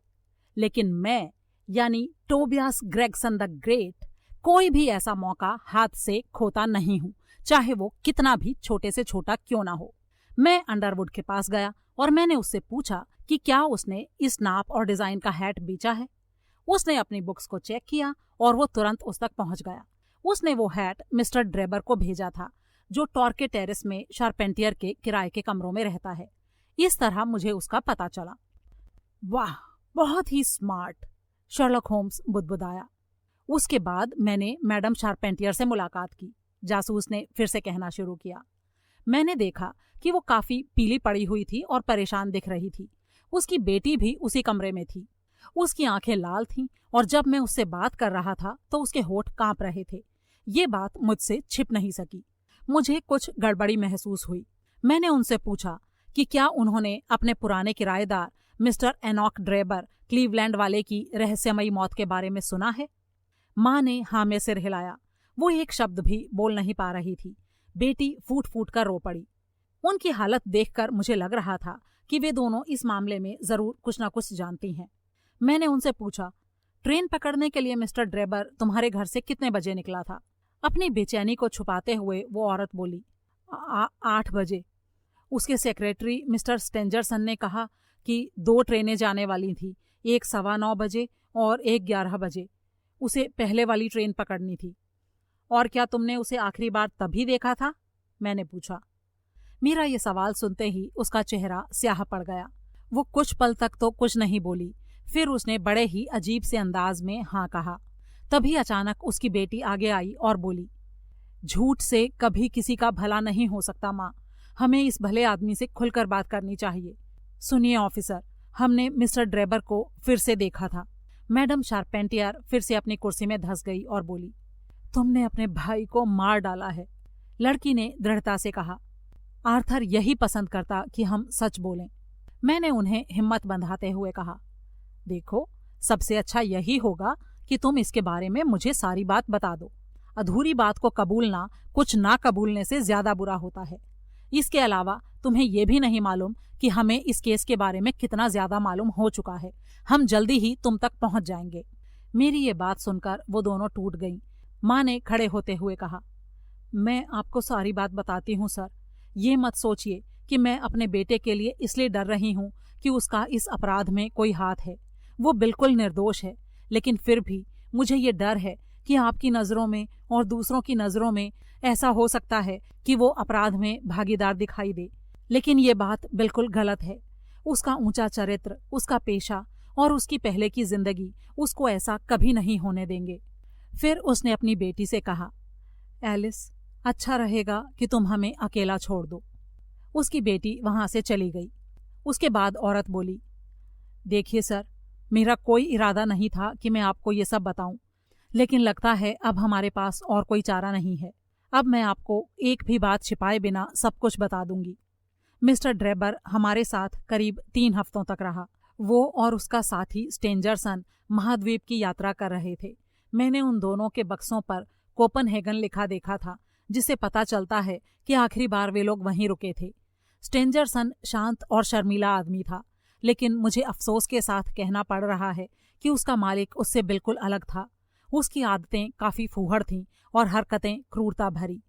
Speaker 1: लेकिन मैं, यानी टोबियास ग्रेगसन द ग्रेट, कोई भी ऐसा मौका हाथ से खोता नहीं हूं, चाहे वो कितना भी छोटे से छोटा क्यों ना हो। मैं अंडरवुड के पास गया और मैंने उससे पूछा कि क्या उसने इस नाप और डिजाइन का हैट बेचा है। उसने अपनी बुक्स को चेक किया और वो तुरंत उस तक पहुंच गया। उसने वो हैट मिस्टर ड्रेबर को भेजा था, जो टॉर्के टेरेस में शार्पेंटियर के किराए के कमरों में रहता है। इस तरह मुझे उसका पता चला। वाह, बहुत ही स्मार्ट, शर्लक होम्स बुदबुदाया। उसके बाद मैंने मैडम शार्पेंटियर से मुलाकात की, जासूस ने फिर से कहना शुरू किया। मैंने देखा कि वो काफी पीली पड़ी हुई थी और परेशान दिख रही थी। उसकी बेटी भी उसी कमरे में थी। उसकी आंखें लाल थीं और जब मैं उससे बात कर रहा था तो उसके होंठ कांप रहे थे। ये बात मुझसे छिप नहीं सकी। मुझे कुछ गड़बड़ी महसूस हुई। मैंने उनसे पूछा कि क्या उन्होंने अपने पुराने किराएदार मिस्टर एनॉक ड्रेबर क्लीवलैंड वाले की रहस्यमयी मौत के बारे में सुना है। माँ ने हाँ में सिर हिलाया। वो एक शब्द भी बोल नहीं पा रही थी। बेटी फूट फूट कर रो पड़ी। उनकी हालत देखकर मुझे लग रहा था कि वे दोनों इस मामले में जरूर कुछ न कुछ जानती हैं। मैंने उनसे पूछा, ट्रेन पकड़ने के लिए मिस्टर ड्रेबर तुम्हारे घर से कितने बजे निकला था? अपनी बेचैनी को छुपाते हुए वो औरत बोली, 8 बजे। उसके सेक्रेटरी मिस्टर स्टेंजरसन ने कहा कि 2 ट्रेनें जाने वाली थी, एक 9:15 बजे और एक 11 बजे। उसे पहले वाली ट्रेन पकड़नी थी। और क्या तुमने उसे आखिरी बार तभी देखा था? मैंने पूछा। मेरा ये सवाल सुनते ही उसका चेहरा स्याह पड़ गया। वो कुछ पल तक तो कुछ नहीं बोली, फिर उसने बड़े ही अजीब से अंदाज में हाँ कहा। तभी अचानक उसकी बेटी आगे आई और बोली, झूठ से कभी किसी का भला नहीं हो सकता माँ। हमें इस भले आदमी से खुलकर बात करनी चाहिए। सुनिए ऑफिसर, हमने मिस्टर ड्रेबर को फिर से देखा था। मैडम शार्पेंटियर फिर से अपनी कुर्सी में धंस गई और बोली, तुमने अपने भाई को मार डाला है। लड़की ने दृढ़ता से कहा, आर्थर यही पसंद करता कि हम सच बोलें। मैंने उन्हें हिम्मत बंधाते हुए कहा, देखो, सबसे अच्छा यही होगा कि तुम इसके बारे में मुझे सारी बात बता दो। अधूरी बात को कबूलना कुछ ना कबूलने से ज्यादा बुरा होता है। इसके अलावा तुम्हें यह भी नहीं मालूम कि हमें इस केस के बारे में कितना ज्यादा मालूम हो चुका है। हम जल्दी ही तुम तक पहुंच जाएंगे। मेरी ये बात सुनकर वो दोनों टूट गईं। माँ ने खड़े होते हुए कहा, मैं आपको सारी बात बताती हूँ सर। ये मत सोचिए कि मैं अपने बेटे के लिए इसलिए डर रही हूँ कि उसका इस अपराध में कोई हाथ है। वो बिल्कुल निर्दोष है, लेकिन फिर भी मुझे ये डर है कि आपकी नज़रों में और दूसरों की नज़रों में ऐसा हो सकता है कि वो अपराध में भागीदार दिखाई दे, लेकिन ये बात बिल्कुल गलत है। उसका ऊंचा चरित्र, उसका पेशा और उसकी पहले की जिंदगी उसको ऐसा कभी नहीं होने देंगे। फिर उसने अपनी बेटी से कहा, एलिस, अच्छा रहेगा कि तुम हमें अकेला छोड़ दो। उसकी बेटी वहां से चली गई। उसके बाद औरत बोली, देखिए सर, मेरा कोई इरादा नहीं था कि मैं आपको ये सब बताऊं, लेकिन लगता है अब हमारे पास और कोई चारा नहीं है। अब मैं आपको एक भी बात छिपाए बिना सब कुछ बता दूंगी। मिस्टर ड्रेबर हमारे साथ करीब 3 हफ्तों तक रहा। वो और उसका साथी स्टेंजरसन महाद्वीप की यात्रा कर रहे थे। मैंने उन दोनों के बक्सों पर कोपनहेगन लिखा देखा था, जिससे पता चलता है कि आखिरी बार वे लोग वहीं रुके थे। स्टेंजरसन शांत और शर्मीला आदमी था, लेकिन मुझे अफसोस के साथ कहना पड़ रहा है कि उसका मालिक उससे बिल्कुल अलग था। उसकी आदतें काफी फूहड़ थीं और हरकतें क्रूरता भरी।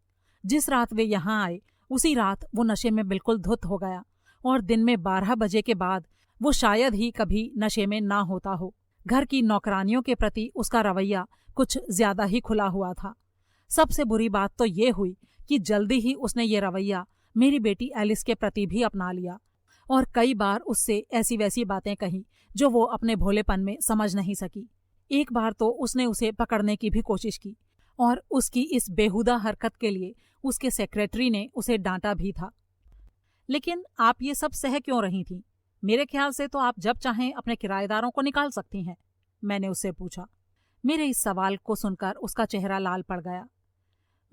Speaker 1: जिस रात वे यहाँ आए उसी रात वो नशे में बिल्कुल धुत हो गया और दिन में 12 बजे के बाद वो शायद ही कभी नशे में ना होता हो। घर की नौकरानियों के प्रति उसका रवैया कुछ ज्यादा ही खुला हुआ था। सबसे बुरी बात तो ये हुई कि जल्दी ही उसने ये रवैया मेरी बेटी एलिस के प्रति भी अपना लिया और कई बार उससे ऐसी वैसी बातें कही जो वो अपने भोलेपन में समझ नहीं सकी। एक बार तो उसने उसे पकड़ने की भी कोशिश की और उसकी इस बेहुदा हरकत के लिए उसके सेक्रेटरी ने उसे डांटा भी था। लेकिन आप ये सब सह क्यों रही थीं? मेरे ख्याल से तो आप जब चाहें अपने किराएदारों को निकाल सकती हैं, मैंने उससे पूछा। मेरे इस सवाल को सुनकर उसका चेहरा लाल पड़ गया।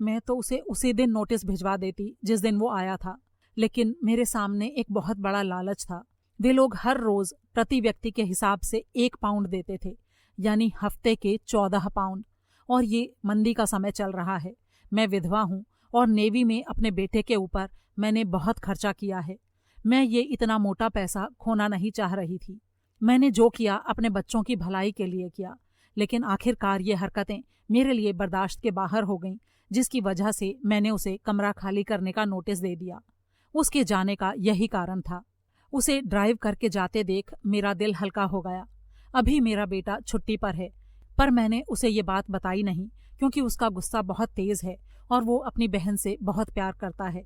Speaker 1: मैं तो उसे उसी दिन नोटिस भिजवा देती जिस दिन वो आया था, लेकिन मेरे सामने एक बहुत बड़ा लालच था। वे लोग हर रोज प्रति व्यक्ति के हिसाब से 1 पाउंड देते थे, यानी हफ्ते के 14 पाउंड। और ये मंदी का समय चल रहा है। मैं विधवा हूँ और नेवी में अपने बेटे के ऊपर मैंने बहुत खर्चा किया है। मैं ये इतना मोटा पैसा खोना नहीं चाह रही थी। मैंने जो किया अपने बच्चों की भलाई के लिए किया, लेकिन आखिरकार ये हरकतें मेरे लिए बर्दाश्त के बाहर हो गईं, जिसकी वजह से मैंने उसे कमरा खाली करने का नोटिस दे दिया। उसके जाने का यही कारण था। उसे ड्राइव करके जाते देख मेरा दिल हल्का हो गया। अभी मेरा बेटा छुट्टी पर है, पर मैंने उसे ये बात बताई नहीं क्योंकि उसका गुस्सा बहुत तेज है और वो अपनी बहन से बहुत प्यार करता है।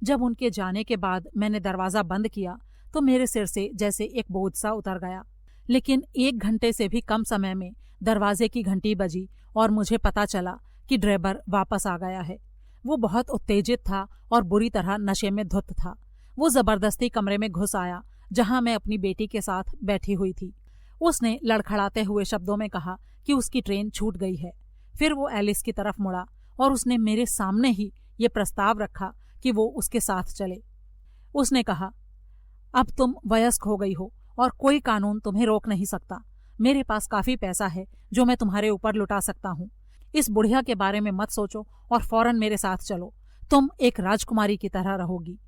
Speaker 1: जब उनके जाने के बाद मैंने दरवाज़ा बंद किया तो मेरे सिर से जैसे एक बोझ सा उतर गया। लेकिन 1 घंटे से भी कम समय में दरवाजे की घंटी बजी और मुझे पता चला कि ड्राइवर वापस आ गया है। वो बहुत उत्तेजित था और बुरी तरह नशे में धुत था। वो जबरदस्ती कमरे में घुस आया जहां मैं अपनी बेटी के साथ बैठी हुई थी। उसने लड़खड़ाते हुए शब्दों में कहा कि उसकी ट्रेन छूट गई है। फिर वो एलिस की तरफ मुड़ा और उसने मेरे सामने ही ये प्रस्ताव रखा कि वो उसके साथ चले। उसने कहा, अब तुम वयस्क हो गई हो और कोई कानून तुम्हें रोक नहीं सकता। मेरे पास काफी पैसा है जो मैं तुम्हारे ऊपर लुटा सकता हूँ। इस बुढ़िया के बारे में मत सोचो और फौरन मेरे साथ चलो। तुम एक राजकुमारी की तरह रहोगी।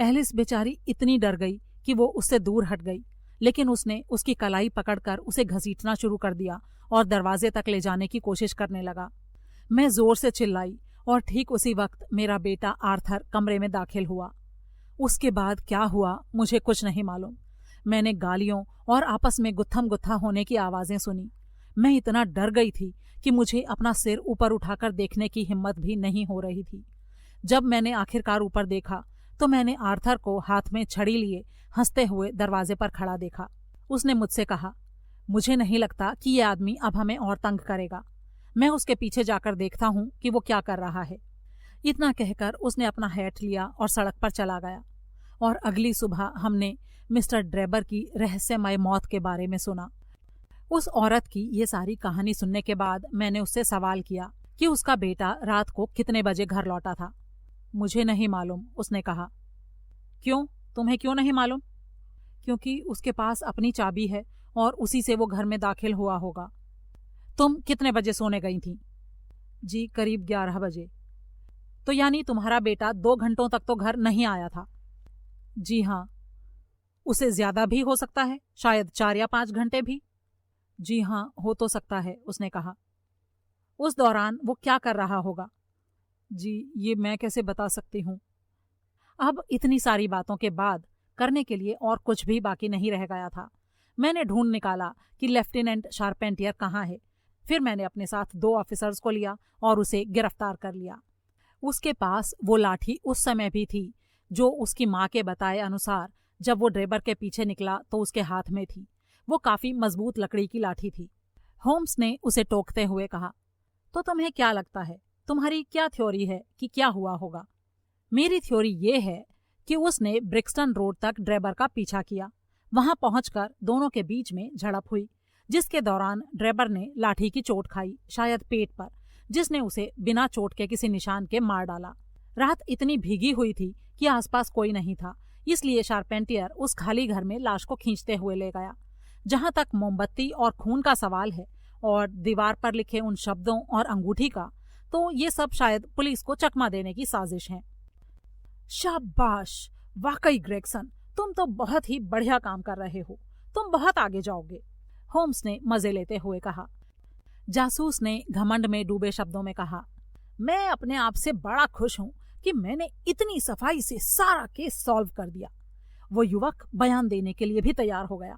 Speaker 1: एलिस बेचारी इतनी डर गई कि वो उससे दूर हट गई, लेकिन उसने उसकी कलाई पकड़कर उसे घसीटना शुरू कर दिया और दरवाजे तक ले जाने की कोशिश करने लगा। मैं जोर से चिल्लाई और ठीक उसी वक्त मेरा बेटा आर्थर कमरे में दाखिल हुआ। उसके बाद क्या हुआ मुझे कुछ नहीं मालूम। मैंने गालियों और आपस में गुत्थम गुत्था होने की आवाजें सुनी। मैं इतना डर गई थी कि मुझे अपना सिर ऊपर उठाकर देखने की हिम्मत भी नहीं हो रही थी। जब मैंने आखिरकार ऊपर देखा तो मैंने आर्थर को हाथ में छड़ी लिए हंसते हुए दरवाजे पर खड़ा देखा। उसने मुझसे कहा, मुझे नहीं लगता कि ये आदमी अब हमें और तंग करेगा। मैं उसके पीछे जाकर देखता हूँ कि वो क्या कर रहा है। इतना कहकर उसने अपना हैट लिया और सड़क पर चला गया। और अगली सुबह हमने मिस्टर ड्रेबर की रहस्यमय मौत के बारे में सुना। उस औरत की ये सारी कहानी सुनने के बाद मैंने उससे सवाल किया कि उसका बेटा रात को कितने बजे घर लौटा था। मुझे नहीं मालूम, उसने कहा। क्यों? तुम्हें क्यों नहीं मालूम? क्योंकि उसके पास अपनी चाबी है और उसी से वो घर में दाखिल हुआ होगा। तुम कितने बजे सोने गई थी? जी करीब 11 बजे। तो यानी तुम्हारा बेटा 2 घंटों तक तो घर नहीं आया था? जी हाँ। उसे ज्यादा भी हो सकता है, शायद 4 या 5 घंटे भी। जी हाँ, हो तो सकता है, उसने कहा। उस दौरान वो क्या कर रहा होगा? जी ये मैं कैसे बता सकती हूँ। अब इतनी सारी बातों के बाद करने के लिए और कुछ भी बाकी नहीं रह गया था। मैंने ढूंढ निकाला कि लेफ्टिनेंट शार्पेंटियर कहाँ है। फिर मैंने अपने साथ 2 ऑफिसर्स को लिया और उसे गिरफ्तार कर लिया। उसके पास वो लाठी उस समय भी थी जो उसकी माँ के बताए अनुसार जब वो ड्रेबर के पीछे निकला तो उसके हाथ में थी। वो काफी मजबूत लकड़ी की लाठी थी। होम्स ने उसे टोकते हुए कहा, तो तुम्हें क्या लगता है, तुम्हारी क्या थ्योरी है कि क्या हुआ होगा? मेरी थ्योरी ये है कि उसने ब्रिक्सटन रोड तक ड्रेबर का पीछा किया। वहां पहुंचकर दोनों के बीच में झड़प हुई, जिसके दौरान ड्रेबर ने लाठी की चोट खाई, शायद पेट पर, जिसने उसे बिना चोट के किसी निशान के मार डाला। रात इतनी भीगी हुई थी कि आसपास कोई नहीं था, इसलिए शार्पेंटियर उस खाली घर में लाश को खींचते हुए ले गया। जहां तक मोमबत्ती और खून का सवाल है और दीवार पर लिखे उन शब्दों और अंगूठी का, तो ये सब शायद पुलिस को चकमा देने की साजिश है। शाबाश, वाकई ग्रेगसन, तुम तो बहुत ही बढ़िया काम कर रहे हो, तुम बहुत आगे जाओगे, होम्स ने मजे लेते हुए कहा। जासूस ने घमंड में डूबे शब्दों में कहा, मैं अपने आप से बड़ा खुश हूं कि मैंने इतनी सफाई से सारा केस सॉल्व कर दिया। वो युवक बयान देने के लिए भी तैयार हो गया।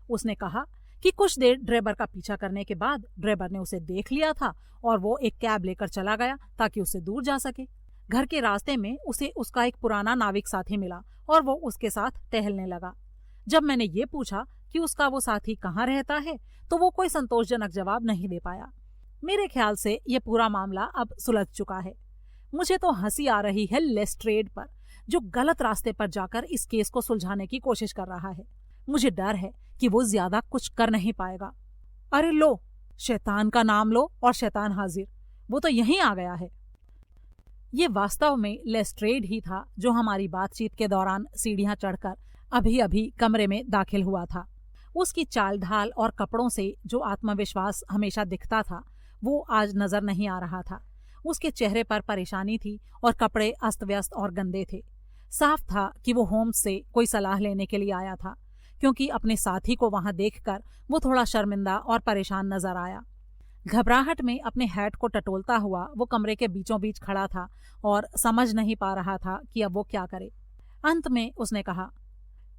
Speaker 1: उसने कहा कि कुछ देर ड्रेबर का पीछा करने के बाद ड्रेबर ने उसे देख लिया था और वो एक कैब लेकर चला गया ताकि उससे दूर जा सके। घर के रास्ते में उसे उसका एक पुराना नाविक साथी मिला और वो उसके साथ टहलने लगा। जब मैंने ये पूछा कि उसका वो साथी कहाँ रहता है तो वो कोई संतोषजनक जवाब नहीं दे पाया। मेरे ख्याल से ये पूरा मामला अब सुलझ चुका है। मुझे तो हंसी आ रही है लेस्ट्रेड पर, जो गलत रास्ते पर जाकर इस केस को सुलझाने की कोशिश कर रहा है। मुझे डर है कि वो ज्यादा कुछ कर नहीं पाएगा। अरे लो, शैतान का नाम लो और शैतान हाजिर, वो तो यहीं आ गया है। ये वास्तव में लेस्ट्रेड ही था जो हमारी बातचीत के दौरान सीढ़ियां चढ़कर अभी अभी कमरे में दाखिल हुआ था। उसकी चाल ढाल और कपड़ों से जो आत्मविश्वास हमेशा दिखता था वो आज नजर नहीं आ रहा था। उसके चेहरे पर परेशानी थी और कपड़े अस्त व्यस्त और गंदे थे। साफ था कि वो होम्स से कोई सलाह लेने के लिए आया था, क्योंकि अपने साथी को वहां देखकर वो थोड़ा शर्मिंदा और परेशान नजर आया। घबराहट में अपने हैट को टटोलता हुआ वो कमरे के बीचों बीच खड़ा था और समझ नहीं पा रहा था कि अब वो क्या करे। अंत में उसने कहा,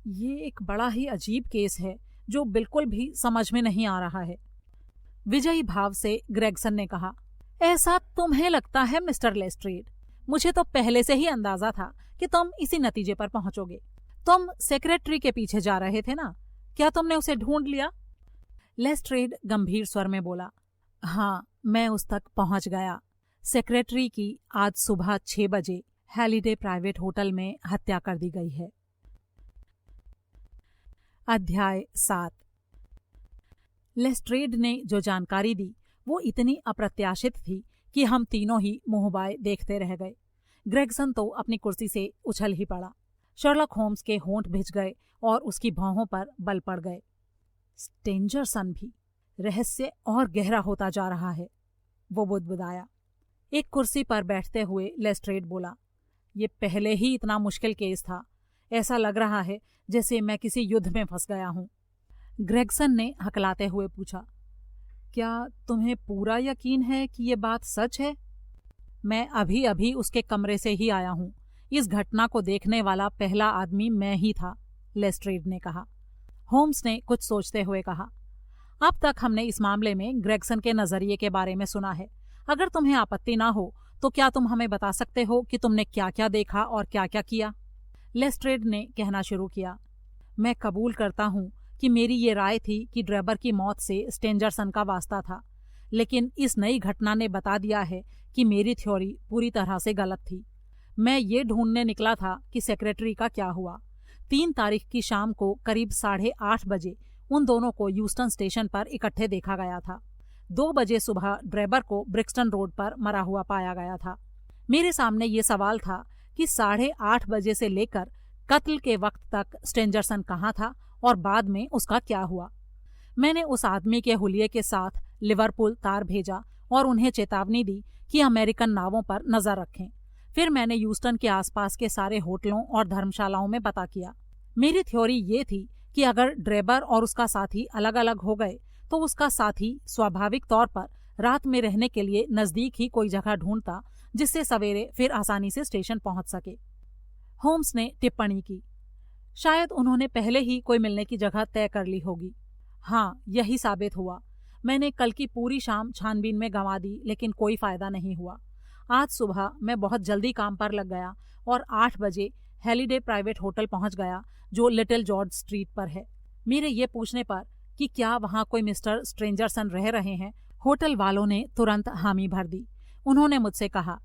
Speaker 1: ये एक बड़ा ही अजीब केस है जो बिल्कुल भी समझ में नहीं आ रहा है। विजयी भाव से ग्रेगसन ने कहा, ऐसा तुम्हें लगता है मिस्टर लेस्ट्रेड? मुझे तो पहले से ही अंदाजा था कि तुम इसी नतीजे पर पहुंचोगे। तुम सेक्रेटरी के पीछे जा रहे थे ना? क्या तुमने उसे ढूंढ लिया? लेस्ट्रेड गंभीर स्वर में बोला, हाँ, मैं उस तक पहुंच गया। सेक्रेटरी की आज सुबह 6 बजे हैलिडे प्राइवेट होटल में हत्या कर दी गई है। अध्याय 7। लेस्ट्रेड ने जो जानकारी दी वो इतनी अप्रत्याशित थी कि हम तीनों ही मुंह बाए देखते रह गए। ग्रेगसन तो अपनी कुर्सी से उछल ही पड़ा। शर्लक होम्स के होंठ भिज गए और उसकी भौहों पर बल पड़ गए। स्टेंजरसन भी, रहस्य और गहरा होता जा रहा है, वो बुदबुदाया। एक कुर्सी पर बैठते हुए लेस्ट्रेड बोला, ये पहले ही इतना मुश्किल केस था। ऐसा लग रहा है जैसे मैं किसी युद्ध में फंस गया हूं। ग्रेगसन ने हकलाते हुए पूछा, क्या तुम्हें पूरा यकीन है कि ये बात सच है? मैं अभी अभी उसके कमरे से ही आया हूं। इस घटना को देखने वाला पहला आदमी मैं ही था, लेस्ट्रेड ने कहा। होम्स ने कुछ सोचते हुए कहा, अब तक हमने इस मामले में ग्रेगसन के नजरिए के बारे में सुना है। अगर तुम्हें आपत्ति ना हो तो क्या तुम हमें बता सकते हो कि तुमने क्या क्या देखा और क्या क्या किया? लेस्ट्रेड ने कहना शुरू किया, मैं कबूल करता हूं कि मेरी ये राय थी कि ड्रेबर की मौत से स्टेंजरसन का वास्ता था, लेकिन इस नई घटना ने बता दिया है कि मेरी थ्योरी पूरी तरह से गलत थी। मैं ये ढूंढने निकला था कि सेक्रेटरी का क्या हुआ। 3 तारीख की शाम को करीब 8:30 बजे उन दोनों को ह्यूस्टन स्टेशन पर इकट्ठे देखा गया था। 2 बजे सुबह ड्रेबर को ब्रिक्सटन रोड पर मरा हुआ पाया गया था। मेरे सामने ये सवाल था कि 8:30 बजे से लेकर कत्ल के वक्त तक स्टेंजरसन कहाँ था और बाद में उसका क्या हुआ। मैंने उस आदमी के हुलिये के साथ लिवरपूल तार भेजा और उन्हें चेतावनी दी कि अमेरिकन नावों पर नजर रखें। फिर मैंने ह्यूस्टन के आसपास के सारे होटलों और धर्मशालाओं में पता किया। मेरी थ्योरी ये थी कि अगर ड्रेबर और उसका साथी अलग अलग हो गए तो उसका साथी स्वाभाविक तौर पर रात में रहने के लिए नजदीक ही कोई जगह ढूंढता जिससे सवेरे फिर आसानी से स्टेशन पहुंच सके। होम्स ने टिप्पणी की, शायद उन्होंने पहले ही कोई मिलने की जगह तय कर ली होगी। हाँ, यही साबित हुआ। मैंने कल की पूरी शाम छानबीन में गंवा दी, लेकिन कोई फायदा नहीं हुआ। आज सुबह मैं बहुत जल्दी काम पर लग गया और 8 बजे हेलिडे प्राइवेट होटल पहुंच गया, जो लिटिल जॉर्ज स्ट्रीट पर है। मेरे ये पूछने पर कि क्या वहां कोई मिस्टर स्ट्रेंजरसन रह रहे हैं, होटल वालों ने तुरंत हामी भर दी। उन्होंने मुझसे कहा,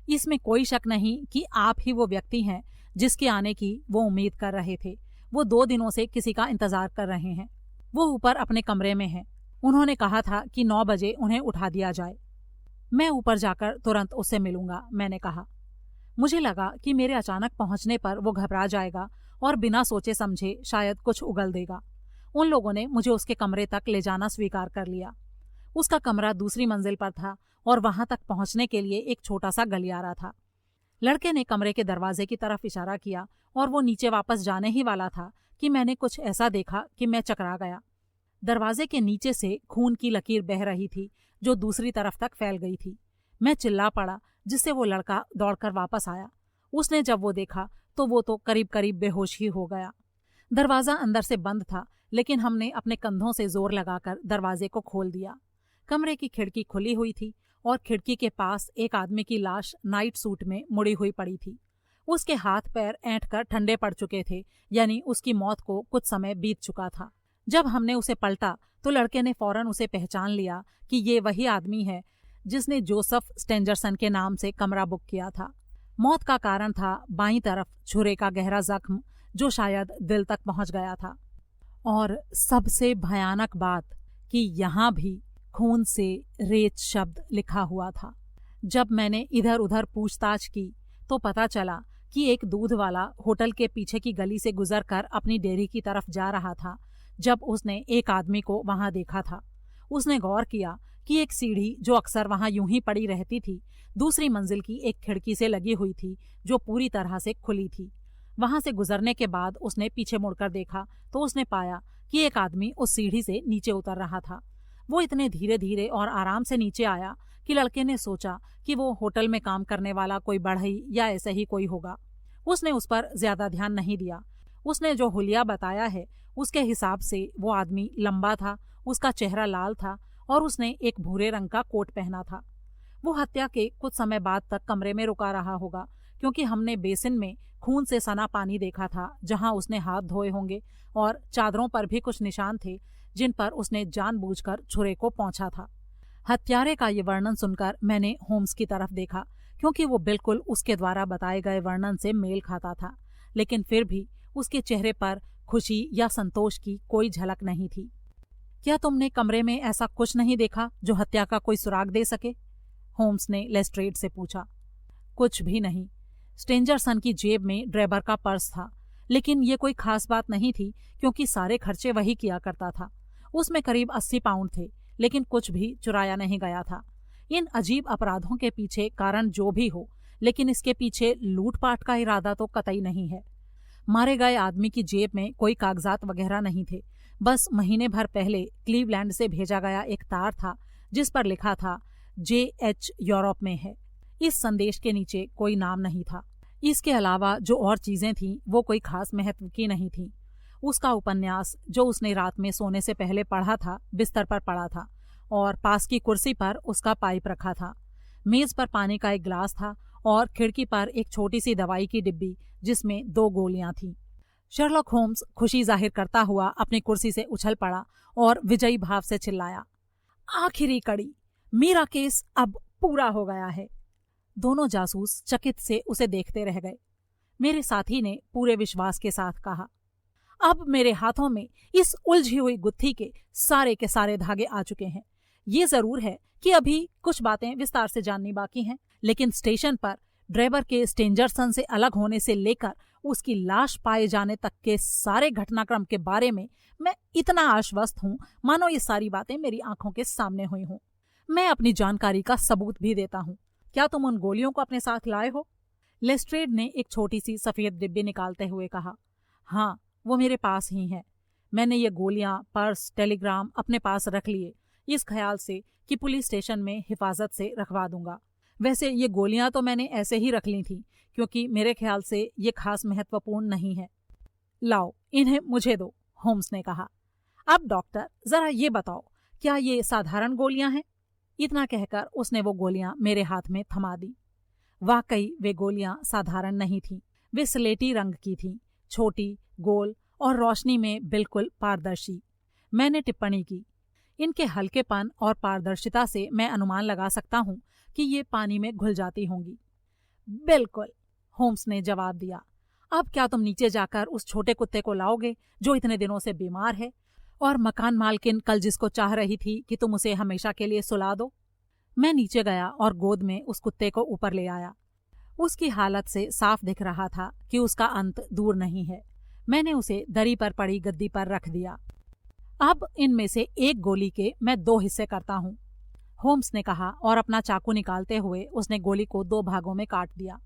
Speaker 1: इसमें कोई शक नहीं कि आप ही वो व्यक्ति हैं जिसके आने की वो उम्मीद कर रहे थे। वो 2 दिनों से किसी का इंतजार कर रहे हैं। वो ऊपर अपने कमरे में हैं। उन्होंने कहा था कि 9 बजे उन्हें उठा दिया जाए। मैं ऊपर जाकर तुरंत उससे मिलूंगा, मैंने कहा। मुझे लगा कि मेरे अचानक पहुंचने पर वो घबरा जाएगा और बिना सोचे समझे शायद कुछ उगल देगा। उन लोगों ने मुझे उसके कमरे तक ले जाना स्वीकार कर लिया। उसका कमरा दूसरी मंजिल पर था और वहां तक पहुंचने के लिए एक छोटा सा गलियारा था। लड़के ने कमरे के दरवाजे की तरफ इशारा किया और वो नीचे वापस जाने ही वाला था कि मैंने कुछ ऐसा देखा कि मैं चकरा गया। दरवाजे के नीचे से खून की लकीर बह रही थी, जो दूसरी तरफ तक फैल गई थी। मैं चिल्ला पड़ा, जिससे वो लड़का दौड़कर वापस आया। उसने जब वो देखा तो वो तो करीब करीब बेहोश ही हो गया। दरवाजा अंदर से बंद था, लेकिन हमने अपने कंधों से जोर लगाकर दरवाजे को खोल दिया। कमरे की खिड़की खुली हुई थी और खिड़की के पास एक आदमी की लाश नाइट सूट में मुड़ी हुई पड़ी थी। उसके हाथ पैर ऐंठकर ठंडे पड़ चुके थे, यानी उसकी मौत को कुछ समय बीत चुका था। जब हमने उसे पलटा तो लड़के ने फौरन उसे पहचान लिया कि ये वही आदमी है जिसने जोसेफ स्टेंजरसन के नाम से कमरा बुक किया था। मौत का कारण था बाईं तरफ छुरे का गहरा जख्म, जो शायद दिल तक पहुंच गया था। और सबसे भयानक बात कि यहाँ भी खून से रेत शब्द लिखा हुआ था। जब मैंने इधर उधर पूछताछ की तो पता चला कि एक दूध वाला होटल के पीछे की गली से गुजरकर अपनी डेयरी की तरफ जा रहा था जब उसने एक आदमी को वहां देखा था। उसने गौर किया कि एक सीढ़ी जो अक्सर वहां यूं ही पड़ी रहती थी, दूसरी मंजिल की एक खिड़की से लगी हुई थी, जो पूरी तरह से खुली थी। वहां से गुजरने के बाद उसने पीछे मुड़कर देखा तो उसने पाया कि एक आदमी उस सीढ़ी से नीचे उतर रहा था। वो इतने धीरे धीरे और आराम से नीचे आया कि लड़के ने सोचा कि वो होटल में काम करने वाला कोई बढ़ई या ऐसे ही कोई होगा। उसने उस पर ज्यादा ध्यान नहीं दिया। उसने जो हुलिया बताया है उसके हिसाब से वो आदमी लंबा था, उसका चेहरा लाल था और उसने एक भूरे रंग का कोट पहना था। वो हत्या के कुछ समय बाद तक कमरे में रुका रहा होगा, क्योंकि हमने बेसिन में खून से सना पानी देखा था जहां उसने हाथ धोए होंगे, और चादरों पर भी कुछ निशान थे जिन पर उसने जानबूझकर छुरे को पोंछा था। हत्यारे का ये वर्णन सुनकर मैंने होम्स की तरफ देखा, क्योंकि वो बिल्कुल उसके द्वारा बताए गए वर्णन से मेल खाता था, लेकिन फिर भी उसके चेहरे पर खुशी या संतोष की कोई झलक नहीं थी। क्या तुमने कमरे में ऐसा कुछ नहीं देखा जो हत्या का कोई सुराग दे सके? होम्स ने लेस्ट्रेड से पूछा। कुछ भी नहीं। स्टेंजरसन की जेब में ड्राइवर का पर्स था, लेकिन ये कोई खास बात नहीं थी क्योंकि सारे खर्चे वही किया करता था। उसमें करीब 80 पाउंड थे, लेकिन कुछ भी चुराया नहीं गया था। इन अजीब अपराधों के पीछे कारण जो भी हो, लेकिन इसके पीछे लूटपाट का इरादा तो कतई नहीं है। मारे गए आदमी की जेब में कोई कागजात वगैरह नहीं थे, बस महीने भर पहले क्लीवलैंड से भेजा गया एक तार था जिस पर लिखा था JH यूरोप में है। इस संदेश के नीचे कोई नाम नहीं था। इसके अलावा जो और चीजें थीं वो कोई खास महत्व की नहीं थीं। उसका उपन्यास जो उसने रात में सोने से पहले पढ़ा था बिस्तर पर पड़ा था, और पास की कुर्सी पर उसका पाइप रखा था। मेज पर पानी का एक गिलास था और खिड़की पर एक छोटी सी दवाई की डिब्बी जिसमें 2 गोलियां थीं। शर्लॉक होम्स खुशी जाहिर करता हुआ अपनी कुर्सी से उछल पड़ा और विजयी भाव से चिल्लाया, आखिरी कड़ी, मेरा केस अब पूरा हो गया है। दोनों जासूस चकित से उसे देखते रह गए। मेरे साथी ने पूरे विश्वास के साथ कहा, अब मेरे हाथों में इस उलझी हुई गुत्थी के सारे धागे आ चुके हैं। ये जरूर है कि अभी कुछ बातें विस्तार से जाननी बाकी हैं, लेकिन स्टेशन पर ड्राइवर के स्टेंजरसन से अलग होने से लेकर उसकी लाश पाए जाने तक के सारे घटनाक्रम के बारे में मैं इतना आश्वस्त हूं मानो ये सारी बातें मेरी आंखों के सामने हुई हों। मैं अपनी जानकारी का सबूत भी देता हूं। क्या तुम उन गोलियों को अपने साथ लाए हो? लेस्ट्रेड ने एक छोटी सी सफेद डिब्बी निकालते हुए कहा, हाँ, वो मेरे पास ही है। मैंने ये गोलियां, पर्स, टेलीग्राम अपने पास रख लिए, इस ख्याल से कि पुलिस स्टेशन में हिफाजत से रखवा दूंगा। वैसे ये गोलियां तो मैंने ऐसे ही रख ली थी, क्योंकि मेरे ख्याल से ये खास महत्वपूर्ण नहीं है। लाओ, इन्हें मुझे दो, होम्स ने कहा। अब डॉक्टर, जरा ये बताओ क्या ये साधारण गोलियां हैं? इतना कहकर उसने वो गोलियां मेरे हाथ में थमा दी। वाकई वे गोलियां साधारण नहीं थीं। वे स्लेटी रंग की थीं, छोटी, गोल और रोशनी में बिल्कुल पारदर्शी। मैंने टिप्पणी की, इनके हल्केपन और पारदर्शिता से मैं अनुमान लगा सकता हूं कि ये पानी में घुल जाती होंगी। बिल्कुल, होम्स ने जवाब दिया। अब क्या तुम नीचे जाकर उस छोटे कुत्ते को लाओगे जो इतने दिनों से बीमार है, और मकान मालकिन कल जिसको चाह रही थी कि तुम उसे हमेशा के लिए सुला दो? मैं नीचे गया और गोद में उस कुत्ते को ऊपर ले आया। उसकी हालत से साफ दिख रहा था कि उसका अंत दूर नहीं है। मैंने उसे दरी पर पड़ी गद्दी पर रख दिया। अब इनमें से एक गोली के मैं 2 हिस्से करता हूं, होम्स ने कहा, और अपना चाकू निकालते हुए उसने गोली को 2 भागों में काट दिया।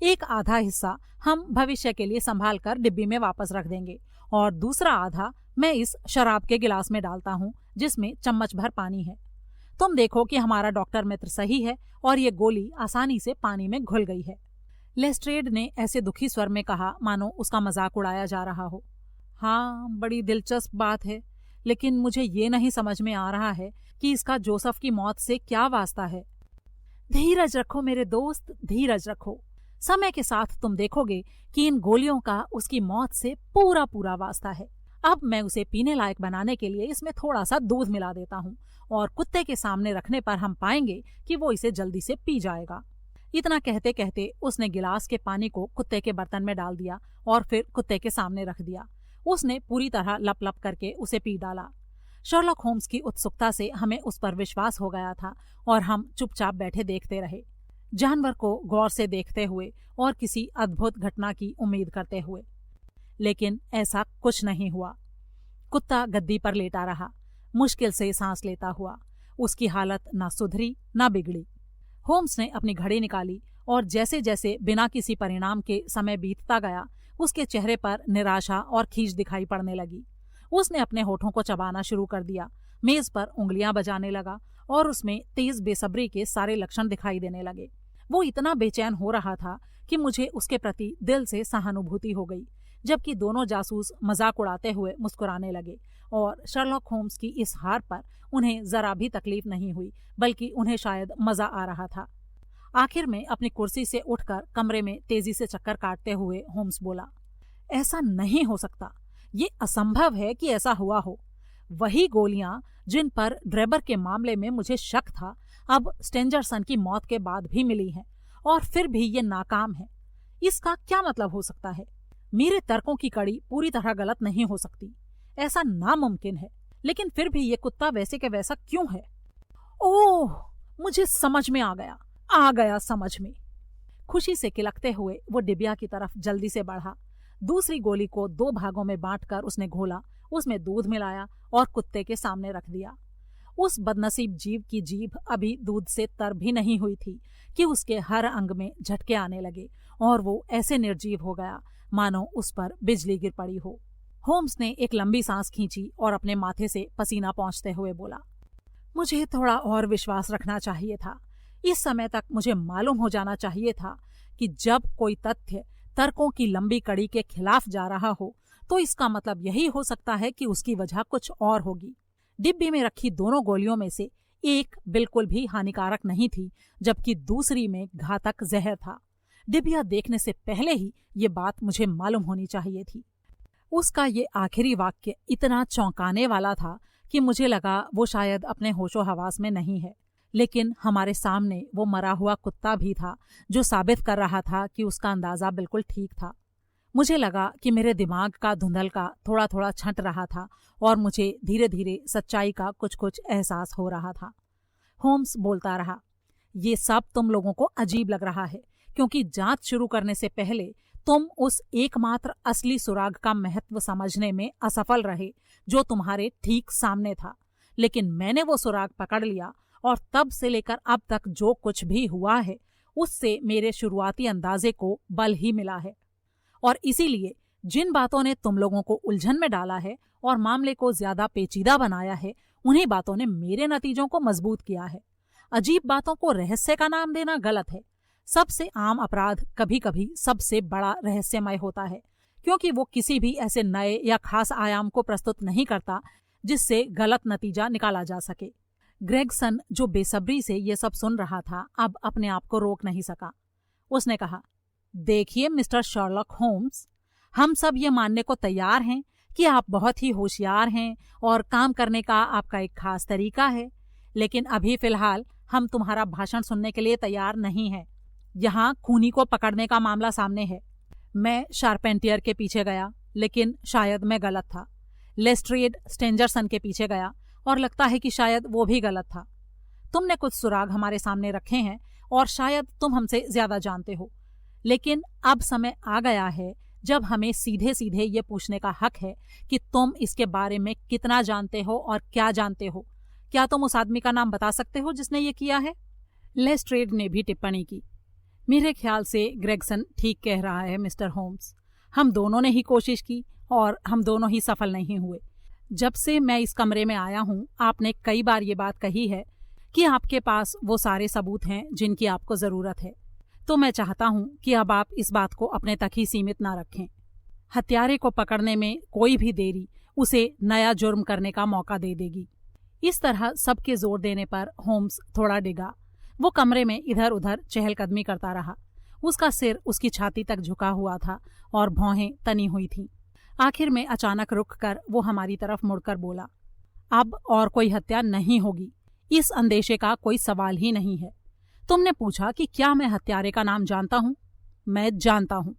Speaker 1: एक आधा हिस्सा हम भविष्य के लिए संभाल कर डिब्बी में वापस रख देंगे, और दूसरा आधा मैं इस शराब के गिलास में डालता हूं जिसमें चम्मच भर पानी है। तुम देखो कि हमारा डॉक्टर मित्र सही है और ये गोली आसानी से पानी में घुल गई है। लेस्ट्रेड ने ऐसे दुखी स्वर में कहा मानो उसका मजाक उड़ाया जा रहा हो। हाँ, बड़ी दिलचस्प बात है, लेकिन मुझे ये नहीं समझ में आ रहा है कि इसका जोसेफ की मौत से क्या वास्ता है। धीरज रखो मेरे दोस्त, धीरज रखो। समय के साथ तुम देखोगे कि इन गोलियों का उसकी मौत से पूरा पूरा वास्ता है। अब मैं उसे पीने लायक बनाने के लिए इसमें थोड़ा सा दूध मिला देता हूँ, और कुत्ते के सामने रखने पर हम पाएंगे कि वो इसे जल्दी से पी जाएगा। इतना कहते कहते उसने गिलास के पानी को कुत्ते के बर्तन में डाल दिया और फिर कुत्ते के सामने रख दिया। उसने पूरी तरह लप लप करके उसे पी डाला। शर्लॉक होम्स की उत्सुकता से हमें उस पर विश्वास हो गया था और हम चुपचाप बैठे देखते रहे, जानवर को गौर से देखते हुए और किसी अद्भुत घटना की उम्मीद करते हुए। लेकिन ऐसा कुछ नहीं हुआ। कुत्ता गद्दी पर लेटा रहा, मुश्किल से सांस लेता हुआ। उसकी हालत ना सुधरी ना बिगड़ी। होम्स ने अपनी घड़ी निकाली और जैसे जैसे बिना किसी परिणाम के समय बीतता गया, उसके चेहरे पर निराशा और खींच दिखाई पड़ने लगी। उसने अपने होठों को चबाना शुरू कर दिया, मेज पर उंगलियां बजाने लगा और उसमें तेज बेसब्री के सारे लक्षण दिखाई देने लगे। वो इतना बेचैन हो रहा था कि मुझे उसके प्रति दिल से सहानुभूति हो गई, जबकि दोनों जासूस मजाक उड़ाते हुए मुस्कुराने लगे और शर्लॉक होम्स की इस हार पर उन्हें जरा भी तकलीफ नहीं हुई, बल्कि उन्हें शायद मजा आ रहा था। आखिर में अपनी कुर्सी से उठकर कमरे में तेजी से चक्कर काटते हुए होम्स बोला, ऐसा नहीं हो सकता, ये असंभव है कि ऐसा हुआ हो। वही गोलियां जिन पर ड्रेबर के मामले में मुझे शक था, अब स्टेंजरसन की मौत के बाद भी मिली हैं, और फिर भी ये नाकाम है। इसका क्या मतलब हो सकता है? मेरे तर्कों की कड़ी पूरी तरह गलत नहीं हो सकती, ऐसा नामुमकिन है, लेकिन फिर भी ये कुत्ता वैसे के वैसा क्यों है? ओह, मुझे समझ में आ गया समझ में। खुशी से किलकते हुए वो डिबिया की तरफ जल्दी से बढ़ा। दूसरी गोली को 2 भागों में बांटकर उसने घोला, उसमें दूध मिलाया और कुत्ते के सामने रख दिया। उस बदनसीब जीव की जीभ अभी दूध से तर भी नहीं हुई थी कि उसके हर अंग में झटके आने लगे और वो ऐसे निर्जीव हो गया मानो उस पर बिजली गिर पड़ी हो। होम्स ने एक लंबी सांस खींची और अपने माथे से पसीना पोंछते हुए बोला, मुझे थोड़ा और विश्वास रखना चाहिए था। इस समय तक मुझे मालूम हो जाना चाहिए था कि जब कोई तथ्य तर्कों की लंबी कड़ी के खिलाफ जा रहा हो तो इसका मतलब यही हो सकता है कि उसकी वजह कुछ और होगी। डिब्बी में रखी दोनों गोलियों में से एक बिल्कुल भी हानिकारक नहीं थी, जबकि दूसरी में घातक जहर था। डिबिया देखने से पहले ही ये बात मुझे मालूम होनी चाहिए थी। उसका ये आखिरी वाक्य इतना चौंकाने वाला था कि मुझे लगा वो शायद अपने होशो हवास में नहीं है, लेकिन हमारे सामने वो मरा हुआ कुत्ता भी था जो साबित कर रहा था कि उसका अंदाजा बिल्कुल ठीक था। मुझे लगा कि मेरे दिमाग का धुंधलका थोड़ा थोड़ा छंट रहा था और मुझे धीरे धीरे सच्चाई का कुछ कुछ एहसास हो रहा था। होम्स बोलता रहा, ये सब तुम लोगों को अजीब लग रहा है क्योंकि जांच शुरू करने से पहले तुम उस एकमात्र असली सुराग का महत्व समझने में असफल रहे जो तुम्हारे ठीक सामने था। लेकिन मैंने वो सुराग पकड़ लिया और तब से लेकर अब तक जो कुछ भी हुआ है उससे मेरे शुरुआती अंदाजे को बल ही मिला है। और इसीलिए जिन बातों ने तुम लोगों को उलझन में डाला है और मामले को ज्यादा पेचीदा बनाया है, उन्हीं बातों ने मेरे नतीजों को मजबूत किया है। अजीब बातों को रहस्य का नाम देना गलत है। सबसे आम अपराध कभी कभी सबसे बड़ा रहस्यमय होता है, क्योंकि वो किसी भी ऐसे नए या खास आयाम को प्रस्तुत नहीं करता जिससे गलत नतीजा निकाला जा सके। ग्रेगसन, जो बेसब्री से ये सब सुन रहा था, अब अपने आप को रोक नहीं सका। उसने कहा, देखिए मिस्टर शर्लॉक होम्स, हम सब ये मानने को तैयार हैं कि आप बहुत ही होशियार हैं और काम करने का आपका एक खास तरीका है, लेकिन अभी फिलहाल हम तुम्हारा भाषण सुनने के लिए तैयार नहीं हैं। यहाँ खूनी को पकड़ने का मामला सामने है। मैं शार्पेंटियर के पीछे गया, लेकिन शायद मैं गलत था। लेस्ट्रेड स्टेंजरसन के पीछे गया और लगता है कि शायद वो भी गलत था। तुमने कुछ सुराग हमारे सामने रखे हैं और शायद तुम हमसे ज्यादा जानते हो, लेकिन अब समय आ गया है जब हमें सीधे सीधे ये पूछने का हक है कि तुम इसके बारे में कितना जानते हो और क्या जानते हो। क्या तुम उस आदमी का नाम बता सकते हो जिसने ये किया है? लेस्ट्रेड ने भी टिप्पणी की। मेरे ख्याल से ग्रेगसन ठीक कह रहा है मिस्टर होम्स। हम दोनों ने ही कोशिश की और हम दोनों ही सफल नहीं हुए। जब से मैं इस कमरे में आया हूं, आपने कई बार ये बात कही है कि आपके पास वो सारे सबूत हैं जिनकी आपको जरूरत है। तो मैं चाहता हूं कि अब आप इस बात को अपने तक ही सीमित ना रखें। हत्यारे को पकड़ने में कोई भी देरी उसे नया जुर्म करने का मौका दे देगी। इस तरह सबके जोर देने पर होम्स थोड़ा डिगा। वो कमरे में इधर उधर चहलकदमी करता रहा। उसका सिर उसकी छाती तक झुका हुआ था और भौहें तनी हुई थीं। आखिर में अचानक रुककर वो हमारी तरफ मुड़कर बोला, अब और कोई हत्या नहीं होगी। इस अंदेशे का कोई सवाल ही नहीं है। तुमने पूछा कि क्या मैं हत्यारे का नाम जानता हूं। मैं जानता हूं,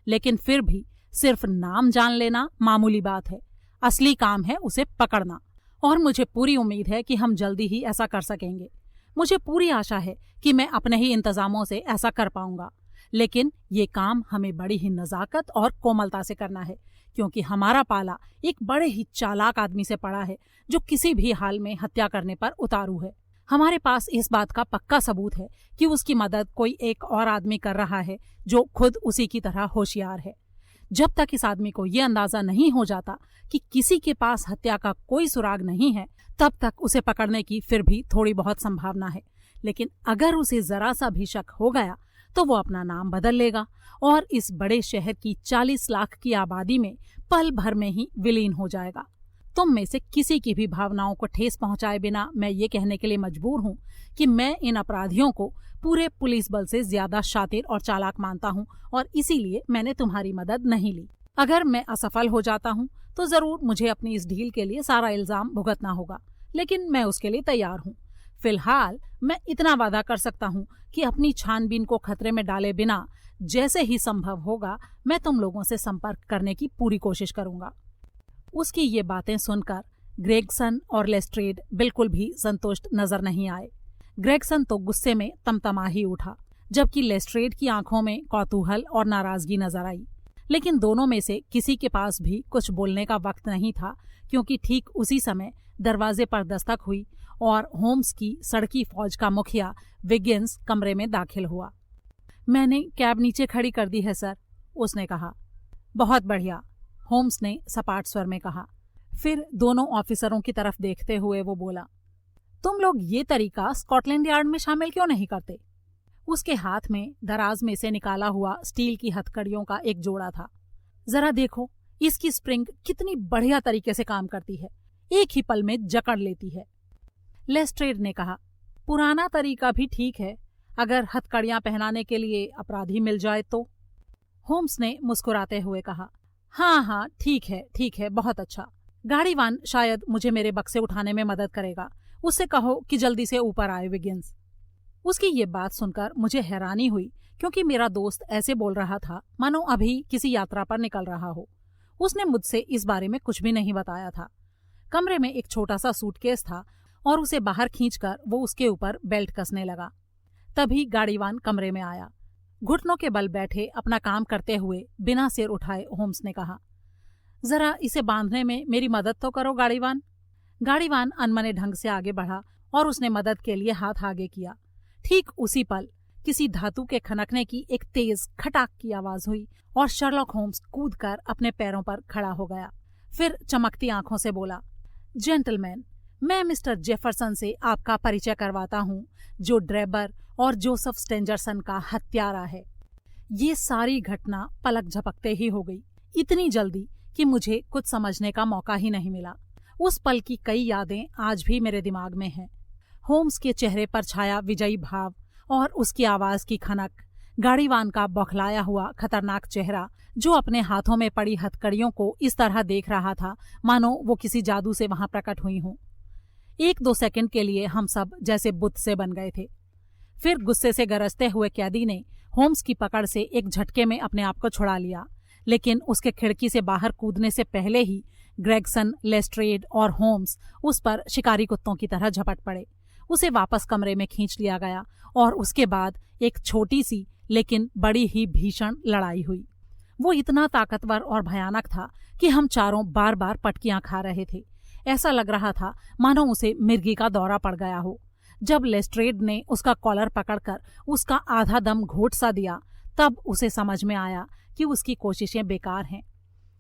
Speaker 1: लेकिन फिर भी सिर्फ नाम जान लेना मामूली बात है। असली काम है उसे पकड़ना, और मुझे पूरी उम्मीद है कि हम जल्दी ही ऐसा कर सकेंगे। मुझे पूरी आशा है कि मैं अपने ही इंतजामों से ऐसा कर पाऊंगा, लेकिन ये काम हमें बड़ी ही नजाकत और कोमलता से करना है, क्योंकि हमारा पाला एक बड़े ही चालाक आदमी से पड़ा है जो किसी भी हाल में हत्या करने पर उतारू है। हमारे पास इस बात का पक्का सबूत है कि उसकी मदद कोई एक और आदमी कर रहा है जो खुद उसी की तरह होशियार है। जब तक इस आदमी को यह अंदाजा नहीं हो जाता कि किसी के पास हत्या का कोई सुराग नहीं है, तब तक उसे पकड़ने की फिर भी थोड़ी बहुत संभावना है। लेकिन अगर उसे जरा सा भी शक हो गया तो वो अपना नाम बदल लेगा और इस बड़े शहर की 40 लाख की आबादी में पल भर में ही विलीन हो जाएगा। तुम में से किसी की भी भावनाओं को ठेस पहुंचाए बिना मैं ये कहने के लिए मजबूर हूं कि मैं इन अपराधियों को पूरे पुलिस बल से ज्यादा शातिर और चालाक मानता हूं, और इसीलिए मैंने तुम्हारी मदद नहीं ली। अगर मैं असफल हो जाता हूं तो जरूर मुझे अपनी इस ढील के लिए सारा इल्जाम भुगतना होगा, लेकिन मैं उसके लिए तैयार हूं। फिलहाल मैं इतना वादा कर सकता हूं कि अपनी छानबीन को खतरे में डाले बिना जैसे ही संभव होगा मैं तुम लोगों से संपर्क करने की पूरी कोशिश करूंगा। उसकी ये बातें सुनकर ग्रेगसन और लेस्ट्रेड बिल्कुल भी संतुष्ट नजर नहीं आए। ग्रेगसन तो गुस्से में तमतमा ही उठा, जबकि लेस्ट्रेड की आंखों में कौतूहल और नाराजगी नजर आई। लेकिन दोनों में से किसी के पास भी कुछ बोलने का वक्त नहीं था, क्योंकि ठीक उसी समय दरवाजे पर दस्तक हुई और होम्स की सड़की फौज का मुखिया विगिन्स कमरे में दाखिल हुआ। मैंने कैब नीचे खड़ी कर दी है सर, उसने कहा। बहुत बढ़िया, होम्स ने सपाट स्वर में कहा। फिर दोनों ऑफिसरों की तरफ देखते हुए वो बोला, तुम लोग ये तरीका स्कॉटलैंड यार्ड में शामिल क्यों नहीं करते? उसके हाथ में दराज में से निकाला हुआ स्टील की हथकड़ियों का एक जोड़ा था। जरा देखो, इसकी स्प्रिंग कितनी बढ़िया तरीके से काम करती है, एक ही पल में जकड़ लेती है। लेस्ट्रेड ने कहा, पुराना तरीका भी ठीक है, अगर हथकड़ियां पहनाने के लिए अपराधी मिल जाए तो। होम्स ने मुस्कुराते हुए कहा, हाँ, ठीक है, बहुत अच्छा। गाड़ीवान शायद मुझे मेरे बक्से उठाने में मदद करेगा। उससे कहो कि जल्दी से ऊपर आए विगिन्स। उसकी ये बात सुनकर मुझे हैरानी हुई, क्योंकि मेरा दोस्त ऐसे बोल रहा था मानो अभी किसी यात्रा पर निकल रहा हो। उसने मुझसे इस बारे में कुछ भी नहीं बताया था। कमरे में एक छोटा सा सूटकेस था और उसे बाहर खींचकर वो उसके ऊपर बेल्ट कसने लगा। तभी गाड़ीवान कमरे में आया। घुटनों के बल बैठे अपना काम करते हुए बिना सिर उठाए होम्स ने कहा, जरा इसे बांधने में मेरी मदद तो करो गाड़ीवान। गाड़ीवान अनमने ढंग से आगे बढ़ा और उसने मदद के लिए हाथ आगे किया। ठीक उसी पल किसी धातु के खनकने की एक तेज खटाक की आवाज हुई और शर्लॉक होम्स कूदकर अपने पैरों पर खड़ा हो गया। फिर चमकती आंखों से बोला, जेंटलमैन, मैं मिस्टर जेफरसन से आपका परिचय करवाता हूँ, जो ड्रेबर और जोसेफ स्टेंजरसन का हत्यारा है। ये सारी घटना पलक झपकते ही हो गई, इतनी जल्दी कि मुझे कुछ समझने का मौका ही नहीं मिला। उस पल की कई यादें आज भी मेरे दिमाग में हैं। होम्स के चेहरे पर छाया विजयी भाव और उसकी आवाज की खनक, गाड़ीवान का बौखलाया हुआ खतरनाक चेहरा जो अपने हाथों में पड़ी हथकड़ियों को इस तरह देख रहा था मानो वो किसी जादू से वहां प्रकट हुई हों। 1-2 सेकंड के लिए हम सब जैसे बुत से बन गए थे। फिर गुस्से से गरजते हुए कैदी ने होम्स की पकड़ से एक झटके में अपने आप को छुड़ा लिया, लेकिन उसके खिड़की से बाहर कूदने से पहले ही ग्रेगसन, लेस्ट्रेड और होम्स उस पर शिकारी कुत्तों की तरह झपट पड़े। उसे वापस कमरे में खींच लिया गया और उसके बाद एक छोटी सी लेकिन बड़ी ही भीषण लड़ाई हुई। वो इतना ताकतवर और भयानक था कि हम चारों बार बार पटकियां खा रहे थे। ऐसा लग रहा था मानो उसे मिर्गी का दौरा पड़ गया हो। जब लेस्ट्रेड ने उसका कॉलर पकड़कर उसका आधा दम घोट सा दिया, तब उसे समझ में आया कि उसकी कोशिशें बेकार हैं।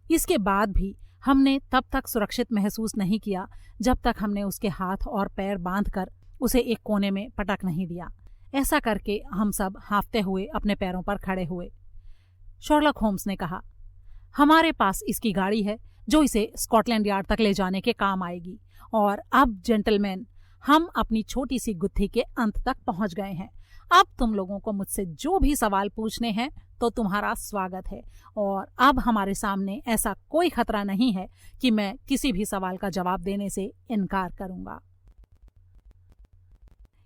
Speaker 1: इसके बाद भी हमने तब तक सुरक्षित महसूस नहीं किया जब तक हमने उसके हाथ और पैर बांधकर उसे एक कोने में पटक नहीं दिया। ऐसा करके हम सब हांफते हुए अपने पैरों पर खड़े हुए। शर्लक होम्स ने कहा, हमारे पास इसकी गाड़ी है जो इसे स्कॉटलैंड यार्ड तक ले जाने के काम आएगी। और अब जेंटलमैन, हम अपनी छोटी सी गुत्थी के अंत तक पहुंच गए हैं। अब तुम लोगों को मुझसे जो भी सवाल पूछने हैं तो तुम्हारा स्वागत है, और अब हमारे सामने ऐसा कोई खतरा नहीं है कि मैं किसी भी सवाल का जवाब देने से इनकार करूंगा।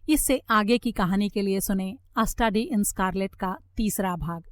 Speaker 1: इससे आगे की कहानी के लिए सुने अ स्टडी इन स्कारलेट का 3रा भाग।